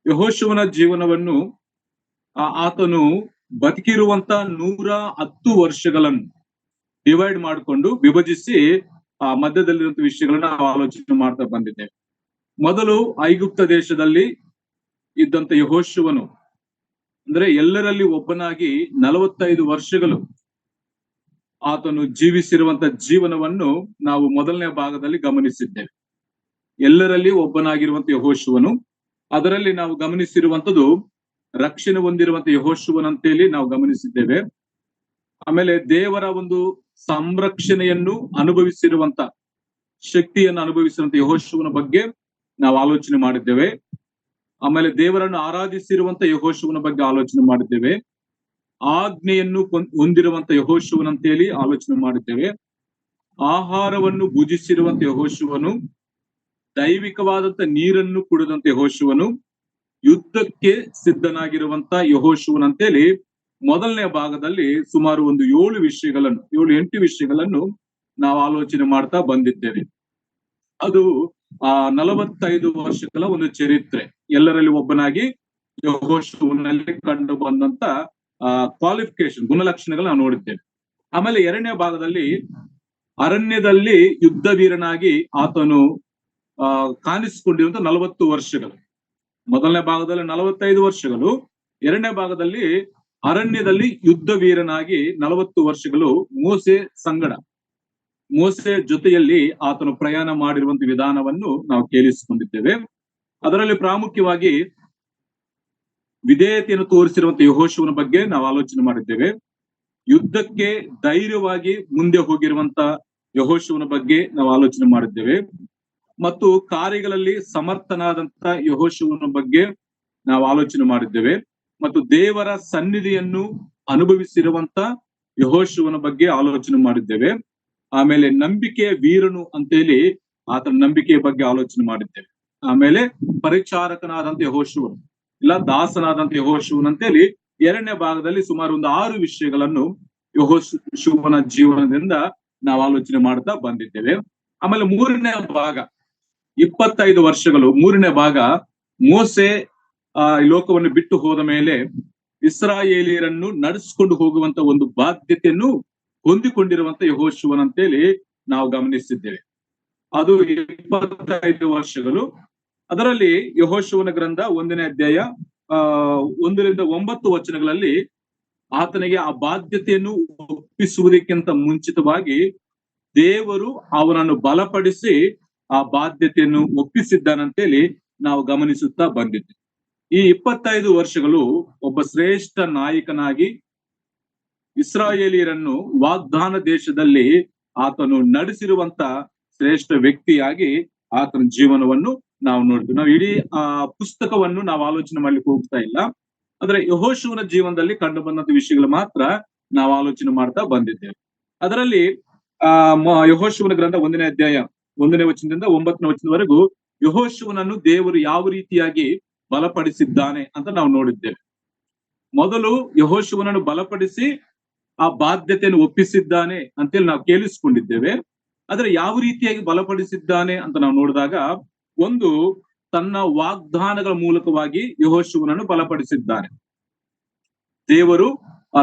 ಯೆಹೋಶುವನ ಜೀವನವನ್ನು ಆತನು ಬದುಕಿರುವಂತ 110 ವರ್ಷಗಳನ್ನು ಡಿವೈಡ್ ಮಾಡಿಕೊಂಡು ವಿಭಜಿಸಿ ಮಧ್ಯದಲ್ಲಿರುವಂತ ವಿಷಯಗಳನ್ನ ನಾವು ಆಲೋಚನೆ ಮಾಡ್ತಾ ಬಂದಿದ್ದೇವೆ. ಮೊದಲು ಐಗುಪ್ತ ದೇಶದಲ್ಲಿ ಇದ್ದಂತ ಯೆಹೋಶುವನು ಅಂದ್ರೆ ಎಲ್ಲರಲ್ಲಿ ಒಬ್ಬನಾಗಿ 45 ವರ್ಷಗಳು ಆತನು ಜೀವಿಸಿರುವಂತ ಜೀವನವನ್ನು ನಾವು ಮೊದಲನೇ ಭಾಗದಲ್ಲಿ ಗಮನಿಸಿದ್ದೇವೆ. ಎಲ್ಲರಲ್ಲಿ ಒಬ್ಬನಾಗಿರುವಂತ ಯೆಹೋಶುವನು, ಅದರಲ್ಲಿ ನಾವು ಗಮನಿಸಿರುವಂತದ್ದು ರಕ್ಷಣೆ ಹೊಂದಿರುವಂತ ಯೆಹೋಶುವನಂತೇಳಿ ನಾವು ಗಮನಿಸಿದ್ದೇವೆ. ಆಮೇಲೆ ದೇವರ ಒಂದು ಸಂರಕ್ಷಣೆಯನ್ನು ಅನುಭವಿಸಿರುವಂತ ಶಕ್ತಿಯನ್ನು ಅನುಭವಿಸಿರುವಂತ ಯೆಹೋಶುವನ ಬಗ್ಗೆ ನಾವು ಆಲೋಚನೆ ಮಾಡಿದ್ದೇವೆ. ಆಮೇಲೆ ದೇವರನ್ನು ಆರಾಧಿಸಿರುವಂತ ಯೆಹೋಶುವನ ಬಗ್ಗೆ ಆಲೋಚನೆ ಮಾಡಿದ್ದೇವೆ. ಆಜ್ಞೆಯನ್ನು ಹೊಂದಿರುವಂತ ಯೆಹೋಶುವನಂತೇಳಿ ಆಲೋಚನೆ ಮಾಡಿದ್ದೇವೆ. ಆಹಾರವನ್ನು ಭುಜಿಸಿರುವಂತ ಯೆಹೋಶುವನು, ದೈವಿಕವಾದಂತ ನೀರನ್ನು ಕುಡಿದಂತ ಯೆಹೋಶುವನು, ಯುದ್ಧಕ್ಕೆ ಸಿದ್ಧನಾಗಿರುವಂತ ಯೆಹೋಶುವನಂತೇಳಿ ಮೊದಲನೇ ಭಾಗದಲ್ಲಿ ಸುಮಾರು ಒಂದು 7-8 ವಿಷಯಗಳನ್ನು ನಾವು ಆಲೋಚನೆ ಮಾಡ್ತಾ ಬಂದಿದ್ದೇವೆ. ಅದು 45 ವರ್ಷಗಳ ಒಂದು ಚರಿತ್ರೆ. ಎಲ್ಲರಲ್ಲಿ ಒಬ್ಬನಾಗಿ ಯೆಹೋಶುವನಲ್ಲಿ ಕಂಡು ಬಂದಂತ ಕ್ವಾಲಿಫಿಕೇಶನ್, ಗುಣಲಕ್ಷಣಗಳು ನಾವು ನೋಡಿದ್ದೇವೆ. ಆಮೇಲೆ ಎರಡನೇ ಭಾಗದಲ್ಲಿ ಅರಣ್ಯದಲ್ಲಿ ಯುದ್ಧ ವೀರನಾಗಿ ಆತನು ಕಾಣಿಸಿಕೊಂಡಿರುವಂತ 40 ವರ್ಷಗಳು. ಮೊದಲನೇ ಭಾಗದಲ್ಲಿ 45 ವರ್ಷಗಳು, ಎರಡನೇ ಭಾಗದಲ್ಲಿ ಅರಣ್ಯದಲ್ಲಿ ಯುದ್ಧ ವೀರನಾಗಿ 40 ವರ್ಷಗಳು ಮೋಸೆ ಜೊತೆಯಲ್ಲಿ ಆತನು ಪ್ರಯಾಣ ಮಾಡಿರುವಂತ ವಿಧಾನವನ್ನು ನಾವು ಕೇಳಿಸಿಕೊಂಡಿದ್ದೇವೆ. ಅದರಲ್ಲಿ ಪ್ರಾಮುಖ್ಯವಾಗಿ ವಿಧೇಯತೆಯನ್ನು ತೋರಿಸಿರುವಂತ ಯೆಹೋಶುವನ ಬಗ್ಗೆ ನಾವು ಆಲೋಚನೆ ಮಾಡಿದ್ದೇವೆ. ಯುದ್ಧಕ್ಕೆ ಧೈರ್ಯವಾಗಿ ಮುಂದೆ ಹೋಗಿರುವಂತ ಯೆಹೋಶುವನ ಬಗ್ಗೆ ನಾವು ಆಲೋಚನೆ ಮಾಡಿದ್ದೇವೆ. ಮತ್ತು ಕಾರ್ಯಗಳಲ್ಲಿ ಸಮರ್ಥನಾದಂತ ಯೆಹೋಶುವನ ಬಗ್ಗೆ ನಾವು ಆಲೋಚನೆ ಮಾಡಿದ್ದೇವೆ. ಮತ್ತು ದೇವರ ಸನ್ನಿಧಿಯನ್ನು ಅನುಭವಿಸಿರುವಂತ ಯೆಹೋಶುವನ ಬಗ್ಗೆ ಆಲೋಚನೆ ಮಾಡಿದ್ದೇವೆ. ಆಮೇಲೆ ನಂಬಿಕೆಯ ವೀರನು ಅಂತೇಳಿ ಆತನ ನಂಬಿಕೆಯ ಬಗ್ಗೆ ಆಲೋಚನೆ ಮಾಡಿದ್ದೇವೆ. ಆಮೇಲೆ ಪರಿಚಾರಕನಾದಂತ ಯೆಹೋಶುವನು, ಇಲ್ಲ ದಾಸನಾದಂತ ಯೆಹೋಶುವನು ಅಂತೇಳಿ ಎರಡನೇ ಭಾಗದಲ್ಲಿ ಸುಮಾರು ಒಂದು 6 ವಿಷಯಗಳನ್ನು ಯೆಹೋಶುವನ ಜೀವನದಿಂದ ನಾವು ಆಲೋಚನೆ ಮಾಡ್ತಾ ಬಂದಿದ್ದೇವೆ. ಆಮೇಲೆ ಮೂರನೇ ಭಾಗ 25 ವರ್ಷಗಳು, ಮೂರನೇ ಭಾಗ ಮೋಸೆ ಈ ಲೋಕವನ್ನು ಬಿಟ್ಟು ಹೋದ ಮೇಲೆ ಇಸ್ರಾಯೇಲಿಯರನ್ನು ನಡೆಸಿಕೊಂಡು ಹೋಗುವಂತ ಒಂದು ಬಾಧ್ಯತೆಯನ್ನು ಹೊಂದಿಕೊಂಡಿರುವಂತ ಯೆಹೋಶುವನಂತೇಳಿ ನಾವು ಗಮನಿಸಿದ್ದೇವೆ. ಅದು 25 ವರ್ಷಗಳು. ಅದರಲ್ಲಿ ಯೆಹೋಶುವನ ಗ್ರಂಥ 1ನೇ ಅಧ್ಯಾಯ 1-9 ವಚನಗಳಲ್ಲಿ ಆತನಿಗೆ ಆ ಬಾಧ್ಯತೆಯನ್ನು ಒಪ್ಪಿಸುವುದಕ್ಕಿಂತ ಮುಂಚಿತವಾಗಿ ದೇವರು ಅವನನ್ನು ಬಲಪಡಿಸಿ ಆ ಬಾಧ್ಯತೆಯನ್ನು ಒಪ್ಪಿಸಿದ್ದಾನಂತೇಳಿ ನಾವು ಗಮನಿಸುತ್ತಾ ಬಂದಿದ್ವಿ. ಈ 25 ವರ್ಷಗಳು ಒಬ್ಬ ಶ್ರೇಷ್ಠ ನಾಯಕನಾಗಿ ಇಸ್ರಾಯೇಲಿಯರನ್ನು ವಾಗ್ದಾನ ದೇಶದಲ್ಲಿ ಆತನು ನಡೆಸಿರುವಂತ ಶ್ರೇಷ್ಠ ವ್ಯಕ್ತಿಯಾಗಿ ಆತನ ಜೀವನವನ್ನು ನಾವು ನೋಡ್ತೀವಿ. ನಾವು ಇಡೀ ಪುಸ್ತಕವನ್ನು ನಾವು ಆಲೋಚನೆ ಮಾಡ್ಲಿಕ್ಕೆ ಹೋಗ್ತಾ ಇಲ್ಲ. ಆದ್ರೆ ಯೆಹೋಶುವನ ಜೀವನದಲ್ಲಿ ಕಂಡು ಬಂದಂತ ವಿಷಯಗಳು ಮಾತ್ರ ನಾವು ಆಲೋಚನೆ ಮಾಡ್ತಾ ಬಂದಿದ್ದೇವೆ. ಅದರಲ್ಲಿ ಯೆಹೋಶುವನ ಗ್ರಂಥ 1ನೇ ಅಧ್ಯಾಯ 1ನೇ ವಚನದಿಂದ 9ನೇ ವಚನದವರೆಗೂ ಯೆಹೋಶುವನನ್ನು ದೇವರು ಯಾವ ರೀತಿಯಾಗಿ ಬಲಪಡಿಸಿದ್ದಾನೆ ಅಂತ ನಾವು ನೋಡಿದ್ದೇವೆ. ಮೊದಲು ಯೆಹೋಶುವನನ್ನು ಬಲಪಡಿಸಿ ಆ ಬಾಧ್ಯತೆಯನ್ನು ಒಪ್ಪಿಸಿದ್ದಾನೆ ಅಂತೇಳಿ ನಾವು ಕೇಳಿಸಿಕೊಂಡಿದ್ದೇವೆ. ಆದ್ರೆ ಯಾವ ರೀತಿಯಾಗಿ ಬಲಪಡಿಸಿದ್ದಾನೆ ಅಂತ ನಾವು ನೋಡಿದಾಗ, ಒಂದು, ತನ್ನ ವಾಗ್ದಾನಗಳ ಮೂಲಕವಾಗಿ ಯೆಹೋಶುವನನ್ನು ಬಲಪಡಿಸಿದ್ದಾನೆ. ದೇವರು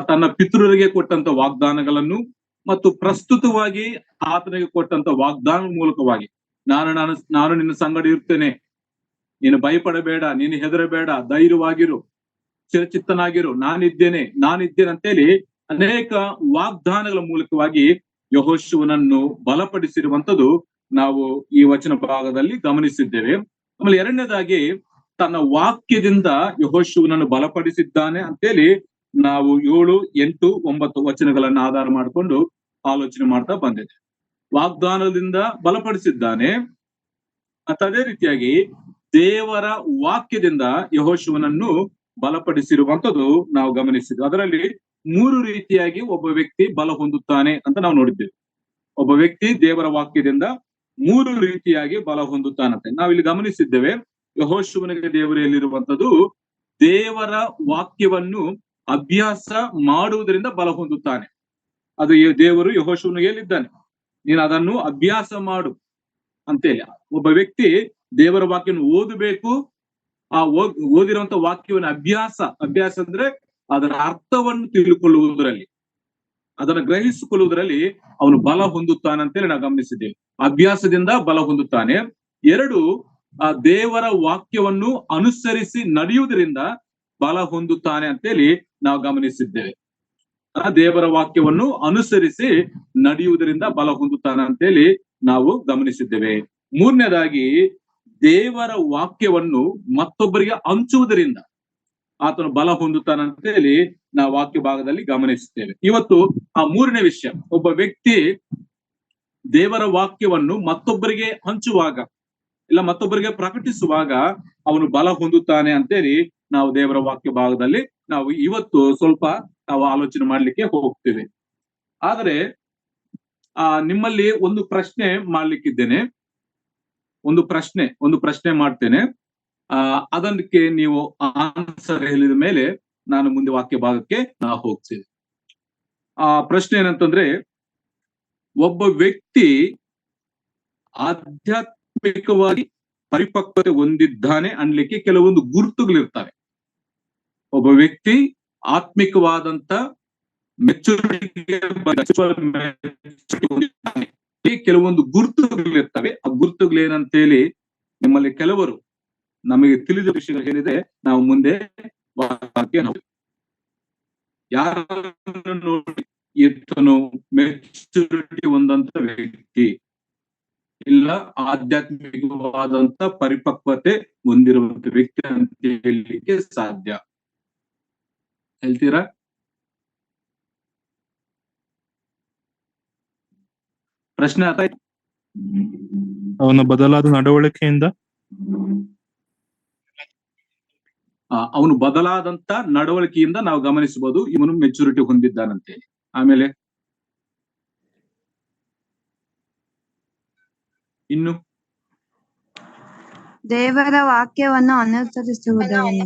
ತನ್ನ ಪಿತೃರಿಗೆ ಕೊಟ್ಟಂತ ವಾಗ್ದಾನಗಳನ್ನು ಮತ್ತು ಪ್ರಸ್ತುತವಾಗಿ ಆತನಿಗೆ ಕೊಟ್ಟಂತ ವಾಗ್ದಾನ ಮೂಲಕವಾಗಿ ನಾನು ನಿನ್ನ ಸಂಗಡ ಇರ್ತೇನೆ, ನೀನು ಭಯಪಡಬೇಡ, ನೀನು ಹೆದರಬೇಡ, ಧೈರ್ಯವಾಗಿರು, ಚಿರಚಿತ್ತನಾಗಿರು, ನಾನಿದ್ದೇನೆ ಅಂತೇಳಿ ಅನೇಕ ವಾಗ್ದಾನಗಳ ಮೂಲಕವಾಗಿ ಯೆಹೋಶುವನನ್ನು ಬಲಪಡಿಸಿರುವಂತದ್ದು ನಾವು ಈ ವಚನ ಭಾಗದಲ್ಲಿ ಗಮನಿಸಿದ್ದೇವೆ. ಆಮೇಲೆ ಎರಡನೇದಾಗಿ ತನ್ನ ವಾಕ್ಯದಿಂದ ಯೆಹೋಶುವನನ್ನು ಬಲಪಡಿಸಿದ್ದಾನೆ ಅಂತೇಳಿ ನಾವು 7, 8, 9 ವಚನಗಳನ್ನ ಆಧಾರ ಮಾಡಿಕೊಂಡು ಆಲೋಚನೆ ಮಾಡ್ತಾ ಬಂದಿದೆ. ವಾಗ್ದಾನದಿಂದ ಬಲಪಡಿಸಿದ್ದಾನೆ. ಅದೇ ರೀತಿಯಾಗಿ ದೇವರ ವಾಕ್ಯದಿಂದ ಯೆಹೋಶುವನನ್ನು ಬಲಪಡಿಸಿರುವಂತದ್ದು ನಾವು ಗಮನಿಸಿದ್ವಿ. ಅದರಲ್ಲಿ 3 ರೀತಿಯಾಗಿ ಒಬ್ಬ ವ್ಯಕ್ತಿ ಬಲ ಹೊಂದುತ್ತಾನೆ ಅಂತ ನಾವು ನೋಡಿದ್ದೇವೆ. ಒಬ್ಬ ವ್ಯಕ್ತಿ ದೇವರ ವಾಕ್ಯದಿಂದ 3 ರೀತಿಯಾಗಿ ಬಲ ಹೊಂದುತ್ತಾನಂತೆ ನಾವಿಲ್ಲಿ ಗಮನಿಸಿದ್ದೇವೆ. ಯೆಹೋಶುವನಿಗೆ ದೇವರಲ್ಲಿರುವಂತದ್ದು ದೇವರ ವಾಕ್ಯವನ್ನು ಅಭ್ಯಾಸ ಮಾಡುವುದರಿಂದ ಬಲ ಹೊಂದುತ್ತಾನೆ. ಅದು ದೇವರು ಯೆಹೋಶುವನಿಗೆ ಹೇಳಿದ್ದಾನೆ, ನೀನು ಅದನ್ನು ಅಭ್ಯಾಸ ಮಾಡು ಅಂತೇಳಿ. ಒಬ್ಬ ವ್ಯಕ್ತಿ ದೇವರ ವಾಕ್ಯವನ್ನು ಓದಬೇಕು, ಓದಿರುವಂತ ವಾಕ್ಯವನ್ನು ಅಭ್ಯಾಸ ಅಂದ್ರೆ ಅದರ ಅರ್ಥವನ್ನು ತಿಳ್ಕೊಳ್ಳುವುದರಲ್ಲಿ, ಅದನ್ನು ಗ್ರಹಿಸಿಕೊಳ್ಳುವುದರಲ್ಲಿ ಅವನು ಬಲ ಹೊಂದುತ್ತಾನಂತೇಳಿ ನಾವು ಗಮನಿಸಿದ್ದೇವೆ. ಅಭ್ಯಾಸದಿಂದ ಬಲ ಹೊಂದುತ್ತಾನೆ. 2, ಆ ದೇವರ ವಾಕ್ಯವನ್ನು ಅನುಸರಿಸಿ ನಡೆಯುವುದರಿಂದ ಬಲ ಹೊಂದುತ್ತಾನೆ ಅಂತೇಳಿ ನಾವು ಗಮನಿಸಿದ್ದೇವೆ. ಆ ದೇವರ ವಾಕ್ಯವನ್ನು ಅನುಸರಿಸಿ ನಡೆಯುವುದರಿಂದ ಬಲ ಹೊಂದುತ್ತಾನೆ ಅಂತೇಳಿ ನಾವು ಗಮನಿಸಿದ್ದೇವೆ. 3ನೇದಾಗಿ, ದೇವರ ವಾಕ್ಯವನ್ನು ಮತ್ತೊಬ್ಬರಿಗೆ ಹಂಚುವುದರಿಂದ ಆತನು ಬಲ ಹೊಂದುತ್ತಾನಂತೇಳಿ ನಾವು ವಾಕ್ಯ ಭಾಗದಲ್ಲಿ ಗಮನಿಸುತ್ತೇವೆ. ಇವತ್ತು ಆ 3ನೇ ವಿಷಯ, ಒಬ್ಬ ವ್ಯಕ್ತಿ ದೇವರ ವಾಕ್ಯವನ್ನು ಮತ್ತೊಬ್ಬರಿಗೆ ಹಂಚುವಾಗ ಇಲ್ಲ ಮತ್ತೊಬ್ಬರಿಗೆ ಪ್ರಕಟಿಸುವಾಗ ಅವನು ಬಲ ಹೊಂದುತ್ತಾನೆ ಅಂತೇಳಿ ನಾವು ದೇವರ ವಾಕ್ಯ ಭಾಗದಲ್ಲಿ ನಾವು ಇವತ್ತು ಸ್ವಲ್ಪ ನಾವು ಆಲೋಚನೆ ಮಾಡ್ಲಿಕ್ಕೆ ಹೋಗ್ತೇವೆ. ಆದರೆ ನಿಮ್ಮಲ್ಲಿ ಒಂದು ಪ್ರಶ್ನೆ ಮಾಡ್ಲಿಕ್ಕಿದ್ದೇನೆ, ಒಂದು ಪ್ರಶ್ನೆ ಮಾಡ್ತೇನೆ. ಅದಕ್ಕೆ ನೀವು ಆನ್ಸರ್ ಹೇಳಿದ ಮೇಲೆ ನಾನು ಮುಂದೆ ವಾಕ್ಯ ಭಾಗಕ್ಕೆ ಹೋಗ್ತೇವೆ. ಆ ಪ್ರಶ್ನೆ ಏನಂತಂದ್ರೆ, ಒಬ್ಬ ವ್ಯಕ್ತಿ ಆಧ್ಯಾತ್ಮಿಕವಾಗಿ ಪರಿಪಕ್ವತೆ ಹೊಂದಿದ್ದಾನೆ ಅನ್ಲಿಕ್ಕೆ ಕೆಲವೊಂದು ಗುರುತುಗಳಿರ್ತವೆ. ಒಬ್ಬ ವ್ಯಕ್ತಿ ಆತ್ಮಿಕವಾದಂತ ಮೆಚುರಿಟಿಗೆ ಕೆಲವೊಂದು ಗುರುತುಗಳಿರ್ತವೆ. ಆ ಗುರುತುಗಳು ಏನಂತೇಳಿ ನಿಮ್ಮಲ್ಲಿ ಕೆಲವರು ನಮಗೆ ತಿಳಿದ ವಿಷಯಗಳು ಏನಿದೆ ನಾವು ಮುಂದೆ ಯಾರನ್ನು ನೋಡಿ ಈತನು ಮೆಚುರಿಟಿ ಹೊಂದಂತ ವ್ಯಕ್ತಿ ಇಲ್ಲ ಆಧ್ಯಾತ್ಮಿಕವಾದಂತ ಪರಿಪಕ್ವತೆ ಹೊಂದಿರುವಂತ ವ್ಯಕ್ತಿ ಅಂತ ಹೇಳಲಿಕ್ಕೆ ಸಾಧ್ಯ? ಹೇಳ್ತೀರಾ? ಪ್ರಶ್ನೆ ಆಯ್ತಾ? ಅವನ ಬದಲಾದ ನಡವಳಿಕೆಯಿಂದ ಅವನು ಬದಲಾದಂತ ನಡವಳಿಕೆಯಿಂದ ನಾವು ಗಮನಿಸಬಹುದು ಇವನು ಮೆಚುರಿಟಿ ಹೊಂದಿದ್ದಾನಂತೇಳಿ. ಆಮೇಲೆ ಇನ್ನು ದೇವರ ವಾಕ್ಯವನ್ನು ಅನುಸರಿಸುವುದರಿಂದ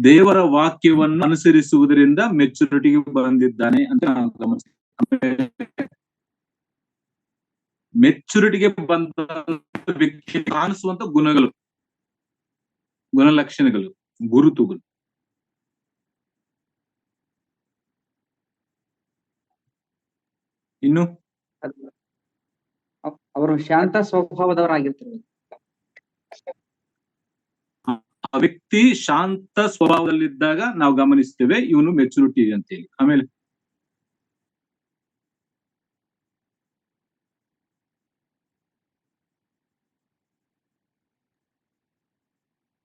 ದೇವರ ವಾಕ್ಯವನ್ನು ಅನುಸರಿಸುವುದರಿಂದ ಮೆಚುರಿಟಿಗೆ ಬಂದಿದ್ದಾನೆ ಅಂತ ನಾವು ಗಮನಿಸ್ತೇವೆ. ಮೆಚುರಿಟಿಗೆ ಬಂದ ವ್ಯಕ್ತಿ ಕಾಣಿಸುವಂತ ಗುಣಗಳು, ಗುಣಲಕ್ಷಣಗಳು, ಗುರುತುಗಳು. ಇನ್ನು ಅವರು ಶಾಂತ ಸ್ವಭಾವದವರಾಗಿರ್ತಾರೆ. ಆ ವ್ಯಕ್ತಿ ಶಾಂತ ಸ್ವಭಾವದಲ್ಲಿದ್ದಾಗ ನಾವು ಗಮನಿಸ್ತೇವೆ ಇವನು ಮೆಚುರಿಟಿ ಅಂತೇಳಿ. ಆಮೇಲೆ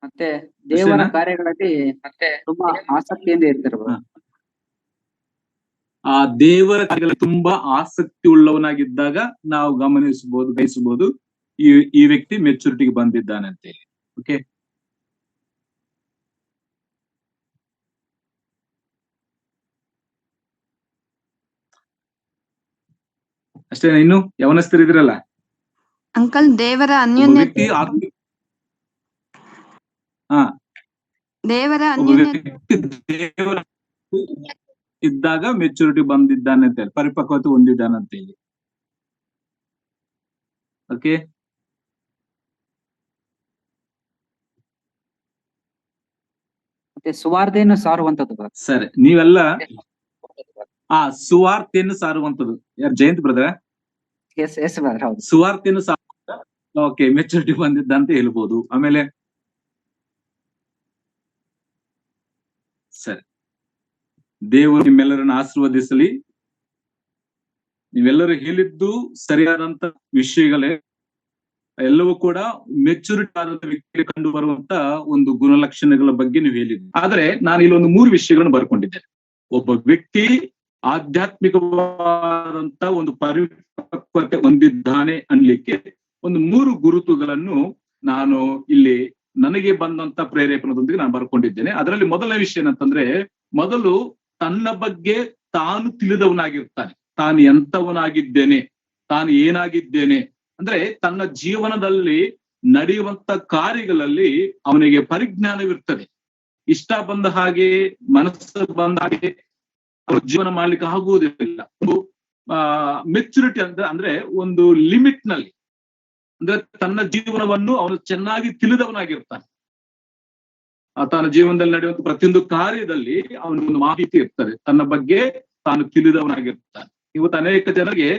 ಮತ್ತೆ ದೇವರ ಕಾರ್ಯಗಳಲ್ಲಿ ತುಂಬಾ ಆಸಕ್ತಿಯಿಂದ ಇರ್ತಿರ್ಬೋದು. ಆ ದೇವರ ಕಾರ್ಯಗಳಲ್ಲಿ ತುಂಬಾ ಆಸಕ್ತಿ ಉಳ್ಳವನಾಗಿದ್ದಾಗ ನಾವು ಬಯಸಬಹುದು ಈ ವ್ಯಕ್ತಿ ಮೆಚುರಿಟಿಗೆ ಬಂದಿದ್ದಾನೆ ಅಂತೇಳಿ. ಓಕೆ, ಅಷ್ಟೇನಾ? ಇನ್ನು ಯವನಸ್ಥರಿದ್ರಲ್ಲ ಅಂಕಲ್, ದೇವರ ವ್ಯಕ್ತಿ ದೇವರ ಇದ್ದಾಗ ಮೆಚುರಿಟಿ ಬಂದಿದ್ದಾನೆ ಅಂತ ಹೇಳಿ, ಪರಿಪಕ್ವತೆ ಹೊಂದಿದ್ದಾನೆ ಅಂತ ಹೇಳಿ. ಓಕೆ, ಮತ್ತೆ ಸುವಾರ್ತೆಯನ್ನು ಸಾರುವಂತದ್ದು. ಸರಿ, ನೀವೆಲ್ಲ ಸುವಾರ್ತೆಯನ್ನು ಸಾರುವಂತದ್ದು ಯಾರು? ಜಯಂತ್ ಬ್ರದರ್? ಎಸ್ ಬ್ರದರ್, ಹೌದು. ಸುವಾರ್ತೆಯನ್ನು ಓಕೆ, ಮೆಚುರಿಟಿ ಬಂದಿದ್ದ ಅಂತ ಹೇಳ್ಬೋದು. ಆಮೇಲೆ ಸರಿ, ದೇವರು ನಿಮ್ಮೆಲ್ಲರನ್ನು ಆಶೀರ್ವದಿಸಲಿ. ನೀವೆಲ್ಲರೂ ಹೇಳಿದ್ದು ಸರಿಯಾದಂತ ವಿಷಯಗಳೇ, ಎಲ್ಲವೂ ಕೂಡ ಮೆಚುರಿಟಿ ಆದಂತ ವ್ಯಕ್ತಿಗೆ ಕಂಡು ಬರುವಂತ ಒಂದು ಗುಣಲಕ್ಷಣಗಳ ಬಗ್ಗೆ ನೀವು ಹೇಳಿದ್ರಿ. ಆದ್ರೆ ನಾನು ಇಲ್ಲೊಂದು 3 ವಿಷಯಗಳನ್ನು ಬರ್ಕೊಂಡಿದ್ದೇನೆ. ಒಬ್ಬ ವ್ಯಕ್ತಿ ಆಧ್ಯಾತ್ಮಿಕವಾದಂತ ಒಂದು ಪರಿಪಕ್ವತೆ ಹೊಂದಿದ್ದಾನೆ ಅನ್ಲಿಕ್ಕೆ ಒಂದು 3 ಗುರುತುಗಳನ್ನು ನಾನು ಇಲ್ಲಿ ನನಗೆ ಬಂದಂತ ಪ್ರೇರೇಪಣದೊಂದಿಗೆ ನಾನು ಬರ್ಕೊಂಡಿದ್ದೇನೆ. ಅದರಲ್ಲಿ ಮೊದಲನೇ ವಿಷಯ ಏನಂತಂದ್ರೆ, ಮೊದಲು ತನ್ನ ಬಗ್ಗೆ ತಾನು ತಿಳಿದವನಾಗಿರ್ತಾನೆ. ತಾನು ಎಂತವನಾಗಿದ್ದೇನೆ, ತಾನು ಏನಾಗಿದ್ದೇನೆ ಅಂದ್ರೆ ತನ್ನ ಜೀವನದಲ್ಲಿ ನಡೆಯುವಂತ ಕಾರ್ಯಗಳಲ್ಲಿ ಅವನಿಗೆ ಪರಿಜ್ಞಾನವಿರ್ತದೆ. ಇಷ್ಟ ಬಂದ ಹಾಗೆ, ಮನಸ್ಸು ಬಂದ ಹಾಗೆ ಜೀವನ ಮಾಡ್ಲಿಕ್ಕೆ ಆಗುವುದಿಲ್ಲ. ಮೆಚುರಿಟಿ ಅಂದ್ರೆ ಒಂದು ಲಿಮಿಟ್ ನಲ್ಲಿ, ಅಂದ್ರೆ ತನ್ನ ಜೀವನವನ್ನು ಅವನು ಚೆನ್ನಾಗಿ ತಿಳಿದವನಾಗಿರ್ತಾನೆ. ತನ್ನ ಜೀವನದಲ್ಲಿ ನಡೆಯುವಂತ ಪ್ರತಿಯೊಂದು ಕಾರ್ಯದಲ್ಲಿ ಅವನಿಗೊಂದು ಮಾಹಿತಿ ಇರ್ತದೆ, ತನ್ನ ಬಗ್ಗೆ ತಾನು ತಿಳಿದವನಾಗಿರ್ತಾನೆ. ಇವತ್ತು ಅನೇಕ ಜನರಿಗೆ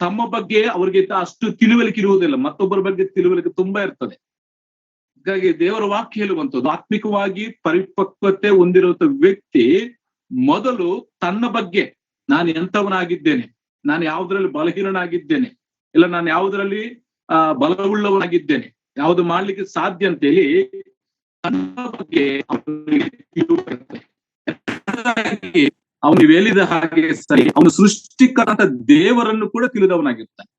ತಮ್ಮ ಬಗ್ಗೆ ಅವ್ರಿಗೆ ಅಷ್ಟು ತಿಳುವಳಿಕೆ ಇರುವುದಿಲ್ಲ, ಮತ್ತೊಬ್ಬರ ಬಗ್ಗೆ ತಿಳುವಳಿಕೆ ತುಂಬಾ ಇರ್ತದೆ. ಹಾಗಾಗಿ ದೇವರ ವಾಕ್ಯ ಹೇಳುವಂಥದ್ದು, ಆತ್ಮಿಕವಾಗಿ ಪರಿಪಕ್ವತೆ ಹೊಂದಿರುವಂತ ವ್ಯಕ್ತಿ ಮೊದಲು ತನ್ನ ಬಗ್ಗೆ ನಾನು ಎಂಥವನಾಗಿದ್ದೇನೆ, ನಾನು ಯಾವುದರಲ್ಲಿ ಬಲಹೀನನಾಗಿದ್ದೇನೆ, ಇಲ್ಲ ನಾನು ಯಾವುದರಲ್ಲಿ ಬಲವುಳ್ಳವನಾಗಿದ್ದೇನೆ, ಯಾವುದು ಮಾಡ್ಲಿಕ್ಕೆ ಸಾಧ್ಯ ಅಂತೇಳಿ ತನ್ನ ಬಗ್ಗೆ ಅವನು ಹೇಳಿದ ಹಾಗೆ ಸರಿ, ಅವನು ಸೃಷ್ಟಿಕರಂತ ದೇವರನ್ನು ಕೂಡ ತಿಳಿದವನಾಗಿರ್ತಾನೆ.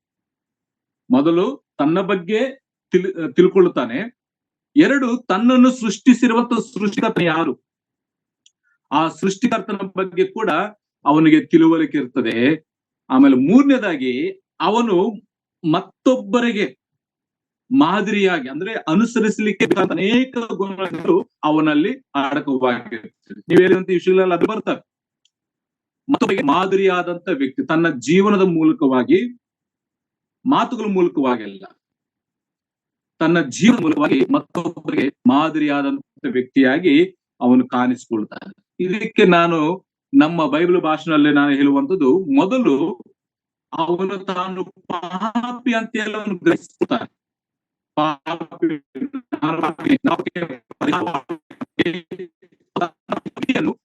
ಮೊದಲು ತನ್ನ ಬಗ್ಗೆ ತಿಳ್ಕೊಳ್ಳುತ್ತಾನೆ. ಎರಡು, ತನ್ನನ್ನು ಸೃಷ್ಟಿಸಿರುವಂತ ಸೃಷ್ಟಿಕರ್ತನ ಯಾರು, ಆ ಸೃಷ್ಟಿಕರ್ತನ ಬಗ್ಗೆ ಕೂಡ ಅವನಿಗೆ ತಿಳುವಳಿಕೆ ಇರ್ತದೆ. ಆಮೇಲೆ ಮೂರನೇದಾಗಿ ಅವನು ಮತ್ತೊಬ್ಬರಿಗೆ ಮಾದರಿಯಾಗಿ ಅಂದ್ರೆ ಅನುಸರಿಸಲಿಕ್ಕೆ ಅನೇಕ ಗುಣಗಳು ಅವನಲ್ಲಿ ಅಡಕವಾಗಿರ್ತದೆ. ನೀವು ಹೇಳಿದಂತ ವಿಷಯಗಳೆಲ್ಲ ಅದು ಬರ್ತವೆ. ಮತ್ತೊಬ್ಬರಿಗೆ ಮಾದರಿಯಾದಂತ ವ್ಯಕ್ತಿ ತನ್ನ ಜೀವನದ ಮೂಲಕವಾಗಿ, ಮಾತುಗಳ ಮೂಲಕವಾಗಿಲ್ಲ, ತನ್ನ ಜೀವನ ಮೂಲಕವಾಗಿ ಮತ್ತೊಬ್ಬರಿಗೆ ಮಾದರಿಯಾದಂತ ವ್ಯಕ್ತಿಯಾಗಿ ಅವನು ಕಾಣಿಸಿಕೊಳ್ತಾನೆ. ಇದಕ್ಕೆ ನಾನು ನಮ್ಮ ಬೈಬಲ್ ಭಾಷೆಯಲ್ಲಿ ನಾನು ಹೇಳುವಂಥದ್ದು, ಮೊದಲು ಅವನು ತಾನು ಪಾಪಿ ಅಂತ ಎಲ್ಲ ಅವನು ಗ್ರಹಿಸ್ತಾನೆ.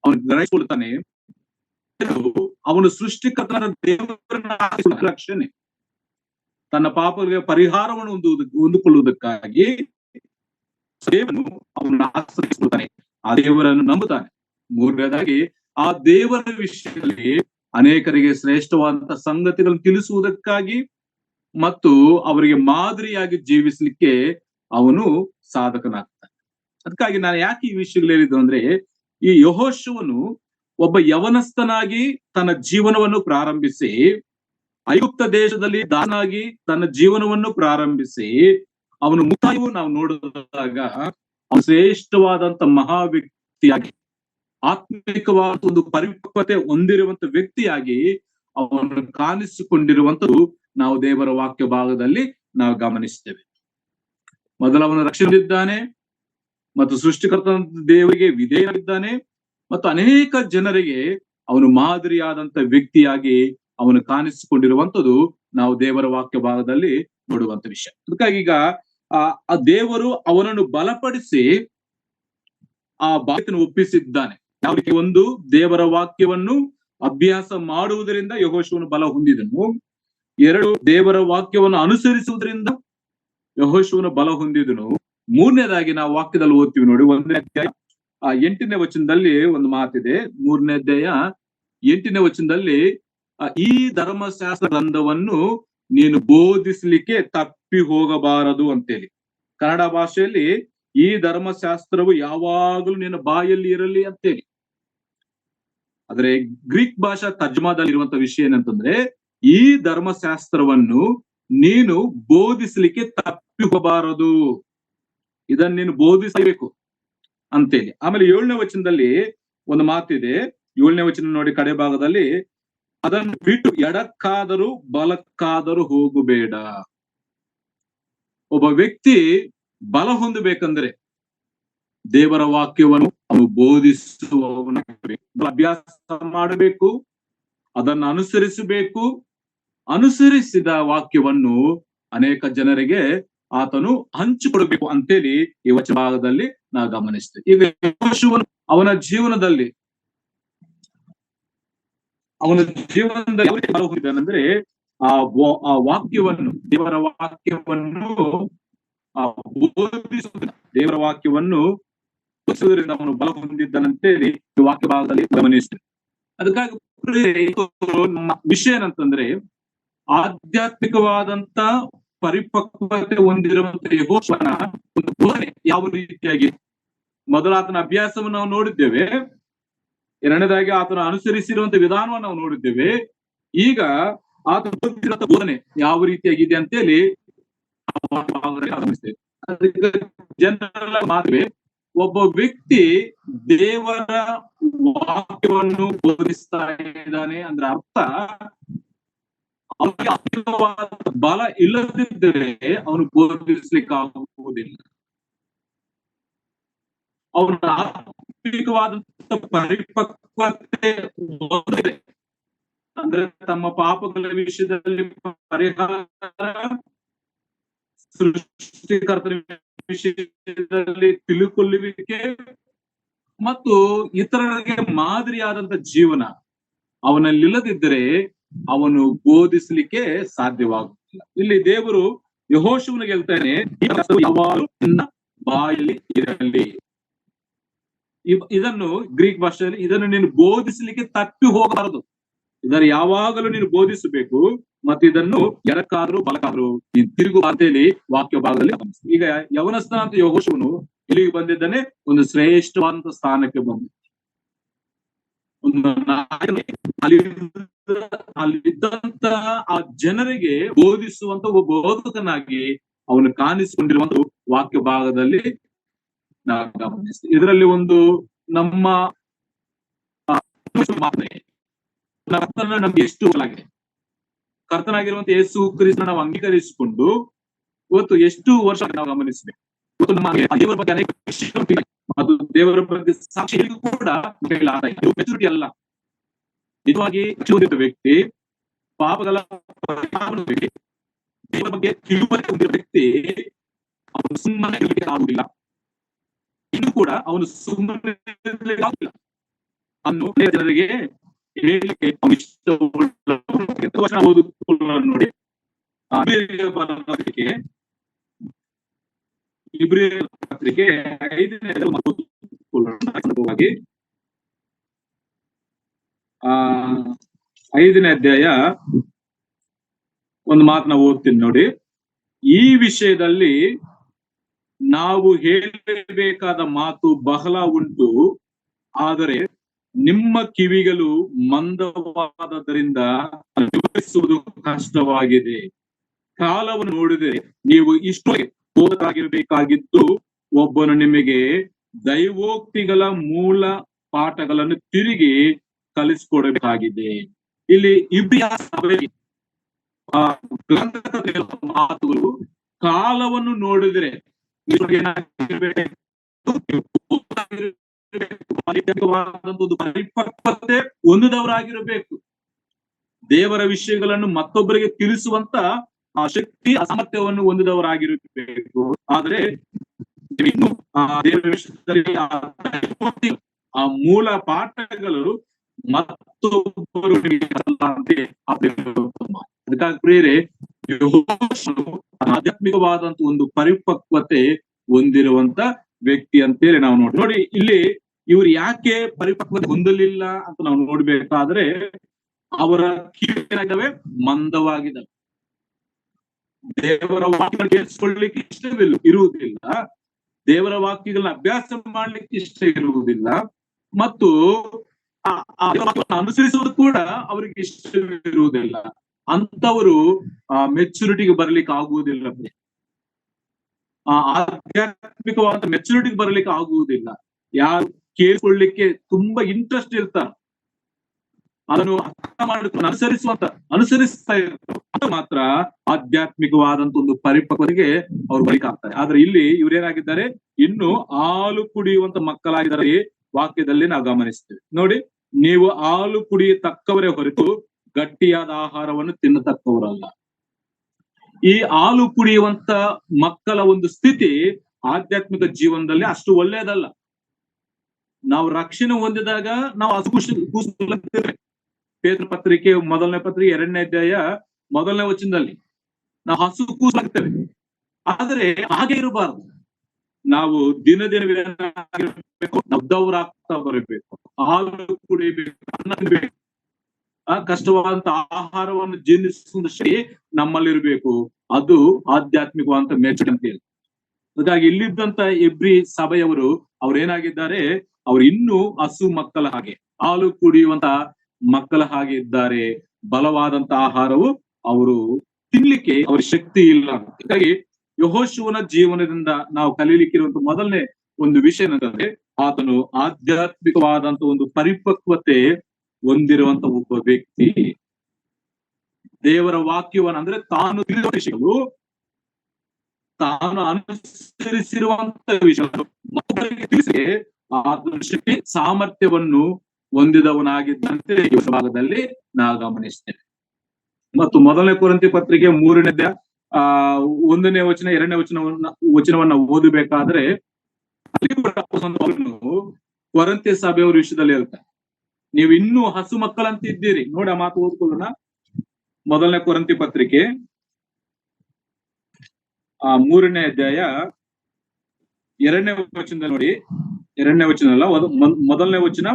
ಅವನು ಗ್ರಹಿಸಿಕೊಳ್ತಾನೆ. ಅವನು ಸೃಷ್ಟಿಕರ್ತನ ದೇವರನ್ನ ರಕ್ಷಣೆ, ತನ್ನ ಪಾಪಗಳಿಗೆ ಪರಿಹಾರವನ್ನು ಹೊಂದಿಕೊಳ್ಳುವುದಕ್ಕಾಗಿ ದೇವನು ಅವನನ್ನು ಆಶ್ರಯಿಸಿಕೊಳ್ತಾನೆ, ಆ ದೇವರನ್ನು ನಂಬುತ್ತಾನೆ. ಮೂರನೇದಾಗಿ ಆ ದೇವರ ವಿಷಯದಲ್ಲಿ ಅನೇಕರಿಗೆ ಶ್ರೇಷ್ಠವಾದಂತಹ ಸಂಗತಿಗಳನ್ನು ತಿಳಿಸುವುದಕ್ಕಾಗಿ ಮತ್ತು ಅವರಿಗೆ ಮಾದರಿಯಾಗಿ ಜೀವಿಸಲಿಕ್ಕೆ ಅವನು ಸಾಧಕನಾಗ್ತಾನೆ. ಅದಕ್ಕಾಗಿ ನಾನು ಯಾಕೆ ಈ ವಿಷಯಗಳು ಹೇಳಿದ್ದು ಅಂದ್ರೆ, ಈ ಯೆಹೋಶುವನು ಒಬ್ಬ ಯವನಸ್ಥನಾಗಿ ತನ್ನ ಜೀವನವನ್ನು ಪ್ರಾರಂಭಿಸಿ, ಐಗುಪ್ತ ದೇಶದಲ್ಲಿ ದಾಸನಾಗಿ ತನ್ನ ಜೀವನವನ್ನು ಪ್ರಾರಂಭಿಸಿ, ಅವನು ಮುಕ್ತಾಯವು ನಾವು ನೋಡಿದಾಗ ಅವನು ಶ್ರೇಷ್ಠವಾದಂತ ಮಹಾ ವ್ಯಕ್ತಿಯಾಗಿ, ಆತ್ಮಿಕವಾದ ಒಂದು ಪರಿಪಕ್ವತೆ ಹೊಂದಿರುವಂತ ವ್ಯಕ್ತಿಯಾಗಿ ಅವನು ಕಾಣಿಸಿಕೊಂಡಿರುವಂತದ್ದು ನಾವು ದೇವರ ವಾಕ್ಯ ಭಾಗದಲ್ಲಿ ನಾವು ಗಮನಿಸ್ತೇವೆ. ಮೊದಲು ಅವನು ರಕ್ಷಿಸಿದ್ದಾನೆ ಮತ್ತು ಸೃಷ್ಟಿಕರ್ತ ದೇವರಿಗೆ ವಿಧೇಯನಾಗಿದ್ದಾನೆ ಮತ್ತು ಅನೇಕ ಜನರಿಗೆ ಅವನು ಮಾದರಿಯಾದಂತ ವ್ಯಕ್ತಿಯಾಗಿ ಅವನು ಕಾಣಿಸಿಕೊಂಡಿರುವಂತದ್ದು ನಾವು ದೇವರ ವಾಕ್ಯ ಭಾಗದಲ್ಲಿ ನೋಡುವಂತ ವಿಷಯ. ಅದಕ್ಕಾಗಿ ಈಗ ಆ ದೇವರು ಅವನನ್ನು ಬಲಪಡಿಸಿ ಆ ಬಾಧ್ಯತೆಯನ್ನು ಒಪ್ಪಿಸಿದ್ದಾನೆ. ಯಾವ ರೀತಿ? ಒಂದು, ದೇವರ ವಾಕ್ಯವನ್ನು ಅಭ್ಯಾಸ ಮಾಡುವುದರಿಂದ ಯೆಹೋಶುವನು ಬಲ ಹೊಂದಿದನು. ಎರಡು, ದೇವರ ವಾಕ್ಯವನ್ನು ಅನುಸರಿಸುವುದರಿಂದ ಯೆಹೋಶುವನು ಬಲ ಹೊಂದಿದನು. ಮೂರನೇದಾಗಿ ನಾವು ವಾಕ್ಯದಲ್ಲಿ ಓದ್ತೀವಿ ನೋಡಿ, 1ನೇ ಅಧ್ಯಾಯ 8ನೇ ವಚನದಲ್ಲಿ ಒಂದು ಮಾತಿದೆ. 3ನೇ ಅಧ್ಯಾಯ 8ನೇ ವಚನದಲ್ಲಿ, ಈ ಧರ್ಮಶಾಸ್ತ್ರ ಗ್ರಂಥವನ್ನು ನೀನು ಬೋಧಿಸ್ಲಿಕ್ಕೆ ತಪ್ಪಿ ಹೋಗಬಾರದು ಅಂತೇಳಿ. ಕನ್ನಡ ಭಾಷೆಯಲ್ಲಿ ಈ ಧರ್ಮಶಾಸ್ತ್ರವು ಯಾವಾಗಲೂ ನಿನ್ನ ಬಾಯಲ್ಲಿ ಇರಲಿ ಅಂತೇಳಿ. ಆದ್ರೆ ಗ್ರೀಕ್ ಭಾಷಾ ತರ್ಜುಮಾದಲ್ಲಿ ಇರುವಂತ ವಿಷಯ ಏನಂತಂದ್ರೆ, ಈ ಧರ್ಮಶಾಸ್ತ್ರವನ್ನು ನೀನು ಬೋಧಿಸ್ಲಿಕ್ಕೆ ತಪ್ಪಿ ಹೋಗಬಾರದು, ಇದನ್ನು ನೀನು ಬೋಧಿಸಬೇಕು ಅಂತೇಳಿ. ಆಮೇಲೆ 7ನೇ ವಚನದಲ್ಲಿ ಒಂದು ಮಾತಿದೆ. 7ನೇ ವಚನ ನೋಡಿ, ಕಡೆ ಭಾಗದಲ್ಲಿ, ಅದನ್ನು ಬಿಟ್ಟು ಎಡಕ್ಕಾದರೂ ಬಲಕ್ಕಾದರೂ ಹೋಗಬೇಡ. ಒಬ್ಬ ವ್ಯಕ್ತಿ ಬಲ ಹೊಂದಬೇಕಂದ್ರೆ ದೇವರ ವಾಕ್ಯವನ್ನು ಅವನು ಬೋಧಿಸುವವನಾಗಬೇಕು, ಅಭ್ಯಾಸ ಮಾಡಬೇಕು, ಅದನ್ನು ಅನುಸರಿಸಬೇಕು. ಅನುಸರಿಸಿದ ವಾಕ್ಯವನ್ನು ಅನೇಕ ಜನರಿಗೆ ಆತನು ಹಂಚಿಕೊಡಬೇಕು ಅಂತೇಳಿ ಈ ವಚನ ಭಾಗದಲ್ಲಿ ನಾವು ಗಮನಿಸ್ತೇವೆ. ಈಗ ಯೆಹೋಶುವನು ಅವನ ಜೀವನದಲ್ಲಿ ಬಲ ಹೊಂದಿದ್ದಾನಂದ್ರೆ ಆ ವಾಕ್ಯವನ್ನು, ದೇವರ ವಾಕ್ಯವನ್ನು ಬೋಧಿಸುವುದರಿಂದ, ದೇವರ ವಾಕ್ಯವನ್ನು ಬೋಧಿಸುವುದರಿಂದ ಅವನು ಬಲ ಹೊಂದಿದ್ದಾನಂತೇಳಿ ಈ ವಾಕ್ಯ ಭಾಗದಲ್ಲಿ ಗಮನಿಸ್ತೇವೆ. ಅದಕ್ಕಾಗಿ ನಮ್ಮ ವಿಷಯ ಏನಂತಂದ್ರೆ, ಆಧ್ಯಾತ್ಮಿಕವಾದಂತ ಪರಿಪಕ್ವತೆ ಹೊಂದಿರುವಂತ ಯೆಹೋಶುವನ ಒಂದು ಬೋಧನೆ ಯಾವ ರೀತಿಯಾಗಿ, ಮೊದಲು ಆತನ ಅಭ್ಯಾಸವನ್ನು ನಾವು ನೋಡಿದ್ದೇವೆ, ಎರಡನೇದಾಗಿ ಆತನ ಅನುಸರಿಸಿರುವಂತ ವಿಧಾನವನ್ನು ನಾವು ನೋಡಿದ್ದೇವೆ. ಈಗ ಆತನ ಬೋಧನೆ ಯಾವ ರೀತಿಯಾಗಿದೆ ಅಂತೇಳಿ ಜನರಲ್ಲ ಮಾತುವೆ. ಒಬ್ಬ ವ್ಯಕ್ತಿ ದೇವರ ವಾಕ್ಯವನ್ನು ಬೋಧಿಸ್ತಾ ಇದ್ದಾನೆ ಅಂದ್ರೆ ಅರ್ಥ ಅವನಿಗೆ ಆತ್ಮಿಕವಾದ ಬಲ ಇಲ್ಲದಿದ್ದರೆ ಅವನು ಬೋಧಿಸ್ಲಿಕ್ಕೆ ಆಗುವುದಿಲ್ಲ. ಅವನ ಆತ್ಮಿಕವಾದಂತ ಪರಿಪಕ್ವತೆ ಹೊಂದಿದೆ ಅಂದ್ರೆ ತಮ್ಮ ಪಾಪಗಳ ವಿಷಯದಲ್ಲಿ ಪರಿಹಾರ, ಸೃಷ್ಟಿಕರ್ತನ ವಿಷಯದಲ್ಲಿ ತಿಳುಕೊಳ್ಳುವಿಕೆ ಮತ್ತು ಇತರರಿಗೆ ಮಾದರಿಯಾದಂತ ಜೀವನ ಅವನಲ್ಲಿಲ್ಲದಿದ್ದರೆ ಅವನು ಬೋಧಿಸ್ಲಿಕ್ಕೆ ಸಾಧ್ಯವಾಗುತ್ತಿಲ್ಲ. ಇಲ್ಲಿ ದೇವರು ಯೆಹೋಶುವನಿಗೆ ಹೇಳ್ತಾನೆ, ಯಾವಾಗಲೂ ನಿನ್ನ ಬಾಯಲ್ಲಿ ಇರಲಿ. ಇದನ್ನು ಗ್ರೀಕ್ ಭಾಷೆಯಲ್ಲಿ ಇದನ್ನು ನೀನು ಬೋಧಿಸಲಿಕ್ಕೆ ತಪ್ಪಿ ಹೋಗಬಾರದು. ಇದನ್ನು ಯಾವಾಗಲೂ ನೀನು ಬೋಧಿಸಬೇಕು ಮತ್ತು ಇದನ್ನು ಎಡಕ್ಕಾದ್ರೂ ಬಲಕ್ಕಾದ್ರೂ ನೀನು ತಿರುಗು ಅಂತೇಳಿ ವಾಕ್ಯ ಭಾಗದಲ್ಲಿ ಈಗ ಯವನಸ್ಥ ಅಂತ ಯೆಹೋಶುವನು ಇಲ್ಲಿಗೆ ಬಂದಿದ್ದಾನೆ, ಒಂದು ಶ್ರೇಷ್ಠವಾದಂತ ಸ್ಥಾನಕ್ಕೆ ಬಂದ ಒಂದು ಅಲ್ಲಿದ್ದಂತ ಆ ಜನರಿಗೆ ಬೋಧಿಸುವಂತ ಒಬ್ಬ ಬೋಧಕನಾಗಿ ಅವನು ಕಾಣಿಸಿಕೊಂಡಿರುವಂತ ವಾಕ್ಯ ಭಾಗದಲ್ಲಿ ನಾವು ಗಮನಿಸ್ತೀವಿ. ಇದರಲ್ಲಿ ಒಂದು ನಮ್ಮ ಕರ್ತನ ನಮ್ಗೆ ಎಷ್ಟು ಆಗಿದೆ, ಕರ್ತನಾಗಿರುವಂತ ಯೇಸು ಕ್ರಿಸ್ತನ ನಾವು ಅಂಗೀಕರಿಸಿಕೊಂಡು ಇವತ್ತು ಎಷ್ಟು ವರ್ಷ ನಾವು ಗಮನಿಸಬೇಕು. ಇವತ್ತು ನಮ್ಮ ದೇವರ ಬಗ್ಗೆ ಅನೇಕ ವಿಷಯ ಅದು ದೇವರ ಬಗ್ಗೆ ಸಾಕ್ಷಿ ಕೂಡ ಮೆಚುರಿಟಿ ಅಲ್ಲ. ನಿಜವಾಗಿ ವ್ಯಕ್ತಿ ಪಾಪಗಳ ದೇವರ ಬಗ್ಗೆ ತಿಳುವಳಿಕೆ ಹೊಂದಿರುವ ವ್ಯಕ್ತಿ ಅವನು ಸುಮ್ಮನೆ ಇರಲಿಕ್ಕೆ ಆಗುದಿಲ್ಲ. ಇನ್ನು ಕೂಡ ಅವನು ಸುಮ್ಮನೆ ಆಗುದಿಲ್ಲ ಅನ್ನು ಜನರಿಗೆ ಹೇಳಲಿಕ್ಕೆ ನೋಡಿ. ಇಬ್ರಿಯ ಪತ್ರಿಕೆ 5ನೇ ಅಧ್ಯಾಯ ಒಂದು ಮಾತನ್ನ ಓದ್ತೀನಿ ನೋಡಿ. ಈ ವಿಷಯದಲ್ಲಿ ನಾವು ಹೇಳಬೇಕಾದ ಮಾತು ಬಹಳ ಉಂಟು, ಆದರೆ ನಿಮ್ಮ ಕಿವಿಗಳು ಮಂದವಾದದರಿಂದ ವಿವರಿಸುವುದು ಕಷ್ಟವಾಗಿದೆ. ಕಾಲವನ್ನು ನೋಡಿದರೆ ನೀವು ಇಷ್ಟು ಬೋಧಕರಾಗಿರಬೇಕಾಗಿದ್ದು ಒಬ್ಬನು ನಿಮಗೆ ದೈವೋಕ್ತಿಗಳ ಮೂಲ ಪಾಠಗಳನ್ನು ತಿರುಗಿ ಕಲಿಸಿಕೊಡಬೇಕಾಗಿದೆ. ಇಲ್ಲಿ ಇಬ್ರಿಯ ಮಾತುಗಳು ಕಾಲವನ್ನು ನೋಡಿದರೆ ಒಂದು ಪರಿಪಕ್ವತೆ ಹೊಂದಿದವರಾಗಿರಬೇಕು. ದೇವರ ವಿಷಯಗಳನ್ನು ಮತ್ತೊಬ್ಬರಿಗೆ ತಿಳಿಸುವಂತ ಆ ಶಕ್ತಿ ಅಸಾಮರ್ಥ್ಯವನ್ನು ಹೊಂದಿದವರಾಗಿರಬೇಕು. ಆದ್ರೆ ದೇವರ ವಿಷಯದಲ್ಲಿ ಆ ಮೂಲ ಪಾಠಗಳು ಮತ್ತೊಬ್ಬರು ಅದಕ್ಕಾಗಿ ಪ್ರಿಯರೇ, ಆಧ್ಯಾತ್ಮಿಕವಾದಂತ ಒಂದು ಪರಿಪಕ್ವತೆ ಹೊಂದಿರುವಂತ ವ್ಯಕ್ತಿ ಅಂತೇಳಿ ನಾವು ನೋಡಿ. ಇಲ್ಲಿ ಇವ್ರು ಯಾಕೆ ಪರಿಪಕ್ವತೆ ಹೊಂದಲಿಲ್ಲ ಅಂತ ನಾವು ನೋಡ್ಬೇಕಾದ್ರೆ ಅವರ ಕಿವಿಗಳಾಗಿದ್ದಾವೆ, ಮಂದವಾಗಿದ್ದಾವೆ. ದೇವರ ವಾಕ್ಯ ಕೇಳಿಸ್ಕೊಳ್ಳಿಕ್ಕೆ ಇರುವುದಿಲ್ಲ, ದೇವರ ವಾಕ್ಯಗಳನ್ನ ಅಭ್ಯಾಸ ಮಾಡ್ಲಿಕ್ಕೆ ಇಷ್ಟ ಇರುವುದಿಲ್ಲ, ಮತ್ತು ಅನುಸರಿಸುವುದು ಕೂಡ ಅವರಿಗೆ ಇಷ್ಟವಿರುವುದಿಲ್ಲ. ಅಂತವರು ಮೆಚುರಿಟಿಗೆ ಬರ್ಲಿಕ್ಕೆ ಆಗುವುದಿಲ್ಲ, ಆಧ್ಯಾತ್ಮಿಕವಾದ ಮೆಚುರಿಟಿಗೆ ಬರ್ಲಿಕ್ಕೆ ಆಗುವುದಿಲ್ಲ. ಯಾರು ಕೇಳಿಕೊಳ್ಳಿಕ್ಕೆ ತುಂಬಾ ಇಂಟ್ರೆಸ್ಟ್ ಇರ್ತಾರೆ, ಅದನ್ನು ಅರ್ಥ ಮಾಡಿಕೊಂಡು ಅನುಸರಿಸ್ತಾ ಇರ್ತಾರೆ, ಮಾತ್ರ ಆಧ್ಯಾತ್ಮಿಕವಾದಂತ ಒಂದು ಪರಿಪಕ್ವತೆಗೆ ಅವ್ರು ಬಲಿಕಾಗ್ತಾರೆ. ಆದ್ರೆ ಇಲ್ಲಿ ಇವ್ರೇನಾಗಿದ್ದಾರೆ, ಇನ್ನು ಹಾಲು ಕುಡಿಯುವಂತ ಮಕ್ಕಳಾಗಿದ್ದಾರೆ. ವಾಕ್ಯದಲ್ಲಿ ನಾವು ಗಮನಿಸ್ತೇವೆ ನೋಡಿ. ನೀವು ಹಾಲು ಕುಡಿಯತಕ್ಕವರೇ ಹೊರತು ಗಟ್ಟಿಯಾದ ಆಹಾರವನ್ನು ತಿನ್ನತಕ್ಕವರಲ್ಲ. ಈ ಹಾಲು ಕುಡಿಯುವಂತ ಮಕ್ಕಳ ಒಂದು ಸ್ಥಿತಿ ಆಧ್ಯಾತ್ಮಿಕ ಜೀವನದಲ್ಲಿ ಅಷ್ಟು ಒಳ್ಳೆಯದಲ್ಲ. ನಾವು ರಕ್ಷಣೆ ಹೊಂದಿದಾಗ ನಾವು ಹಸುಕೂಸುತ್ತೇವೆ. ಪೇತ್ರ ಪತ್ರಿಕೆ 1ನೇ ಪತ್ರಿಕೆ 2ನೇ ಅಧ್ಯಾಯ 1ನೇ ವಚನದಲ್ಲಿ ನಾವು ಹಸು ಕೂಸಾಗ್ತೇವೆ. ಆದರೆ ಹಾಗೆ ಇರಬಾರದು. ನಾವು ದಿನ ನಬ್ದವರಾಗ್ತಾ ಬರಬೇಕು, ಹಾಲು ಕುಡಿಬೇಕು, ಅನ್ನ ತಿನ್ಬೇಕು, ಕಷ್ಟವಾದಂತ ಆಹಾರವನ್ನು ಜೀರ್ಣಿಸುವ ಶಕ್ತಿ ನಮ್ಮಲ್ಲಿರ್ಬೇಕು. ಅದು ಆಧ್ಯಾತ್ಮಿಕವಾದಂತ ಮೆಚುರಿಟಿ ಅಂತ ಹೇಳಿ. ಹಾಗಾಗಿ ಇಲ್ಲಿದ್ದಂತ ಎಬ್ರಿ ಸಭೆಯವರು ಅವ್ರೇನಾಗಿದ್ದಾರೆ, ಅವ್ರು ಇನ್ನೂ ಹಸು ಮಕ್ಕಳ ಹಾಗೆ, ಹಾಲು ಕುಡಿಯುವಂತ ಮಕ್ಕಳ ಹಾಗೆ ಇದ್ದಾರೆ. ಬಲವಾದಂತ ಆಹಾರವು ಅವರು ತಿನ್ಲಿಕ್ಕೆ ಅವ್ರ ಶಕ್ತಿ ಇಲ್ಲ. ಹಾಗಾಗಿ ಯೆಹೋಶುವನ ಜೀವನದಿಂದ ನಾವು ಕಲೀಲಿಕ್ಕಿರುವಂತ ಮೊದಲನೇ ಒಂದು ವಿಷಯ ಏನಂತಂದ್ರೆ, ಆತನು ಆಧ್ಯಾತ್ಮಿಕವಾದಂತ ಒಂದು ಪರಿಪಕ್ವತೆ ಹೊಂದಿರುವಂತ ಒಬ್ಬ ವ್ಯಕ್ತಿ. ದೇವರ ವಾಕ್ಯವನ್ನು ಅಂದ್ರೆ ತಾನು ತಿಳಿದ ವಿಷಯಗಳು, ತಾನು ಅನುಸರಿಸಿರುವಂತ ವಿಷಯಗಳು ಮತ್ತೊಬ್ಬರಿಗೆ ತಿಳಿಸಿ ಆತನ ಶಕ್ತಿ ಸಾಮರ್ಥ್ಯವನ್ನು ಹೊಂದಿದವನಾಗಿದ್ದಂತೆ ಈ ಭಾಗದಲ್ಲಿ ನಾವು ಗಮನಿಸ್ತೇವೆ. ಮತ್ತು ಮೊದಲನೇ ಕೊರಿಂಥಿ ಪತ್ರಿಕೆ 3ನೇ 1ನೇ ವಚನ 2ನೇ ವಚನವನ್ನ ಓದಬೇಕಾದ್ರೆ ಕೊರಿಂಥಿ ಸಭೆಯವರ ವಿಷಯದಲ್ಲಿ ಹೇಳ್ತಾರೆ, ನೀವು ಇನ್ನೂ ಹಸು ಮಕ್ಕಳಂತಿದ್ದೀರಿ. ನೋಡಿ ಆ ಮಾತು ಓದ್ಕೊಳ್ಳೋಣ. ಮೊದಲನೇ ಕೊರಿಂಥಿ ಪತ್ರಿಕೆ 3ನೇ ಅಧ್ಯಾಯ 2ನೇ ವಚನದಲ್ಲಿ ನೋಡಿ, 2ನೇ ವಚನ ಅಲ್ಲ, ಮೊದಲನೇ ವಚನ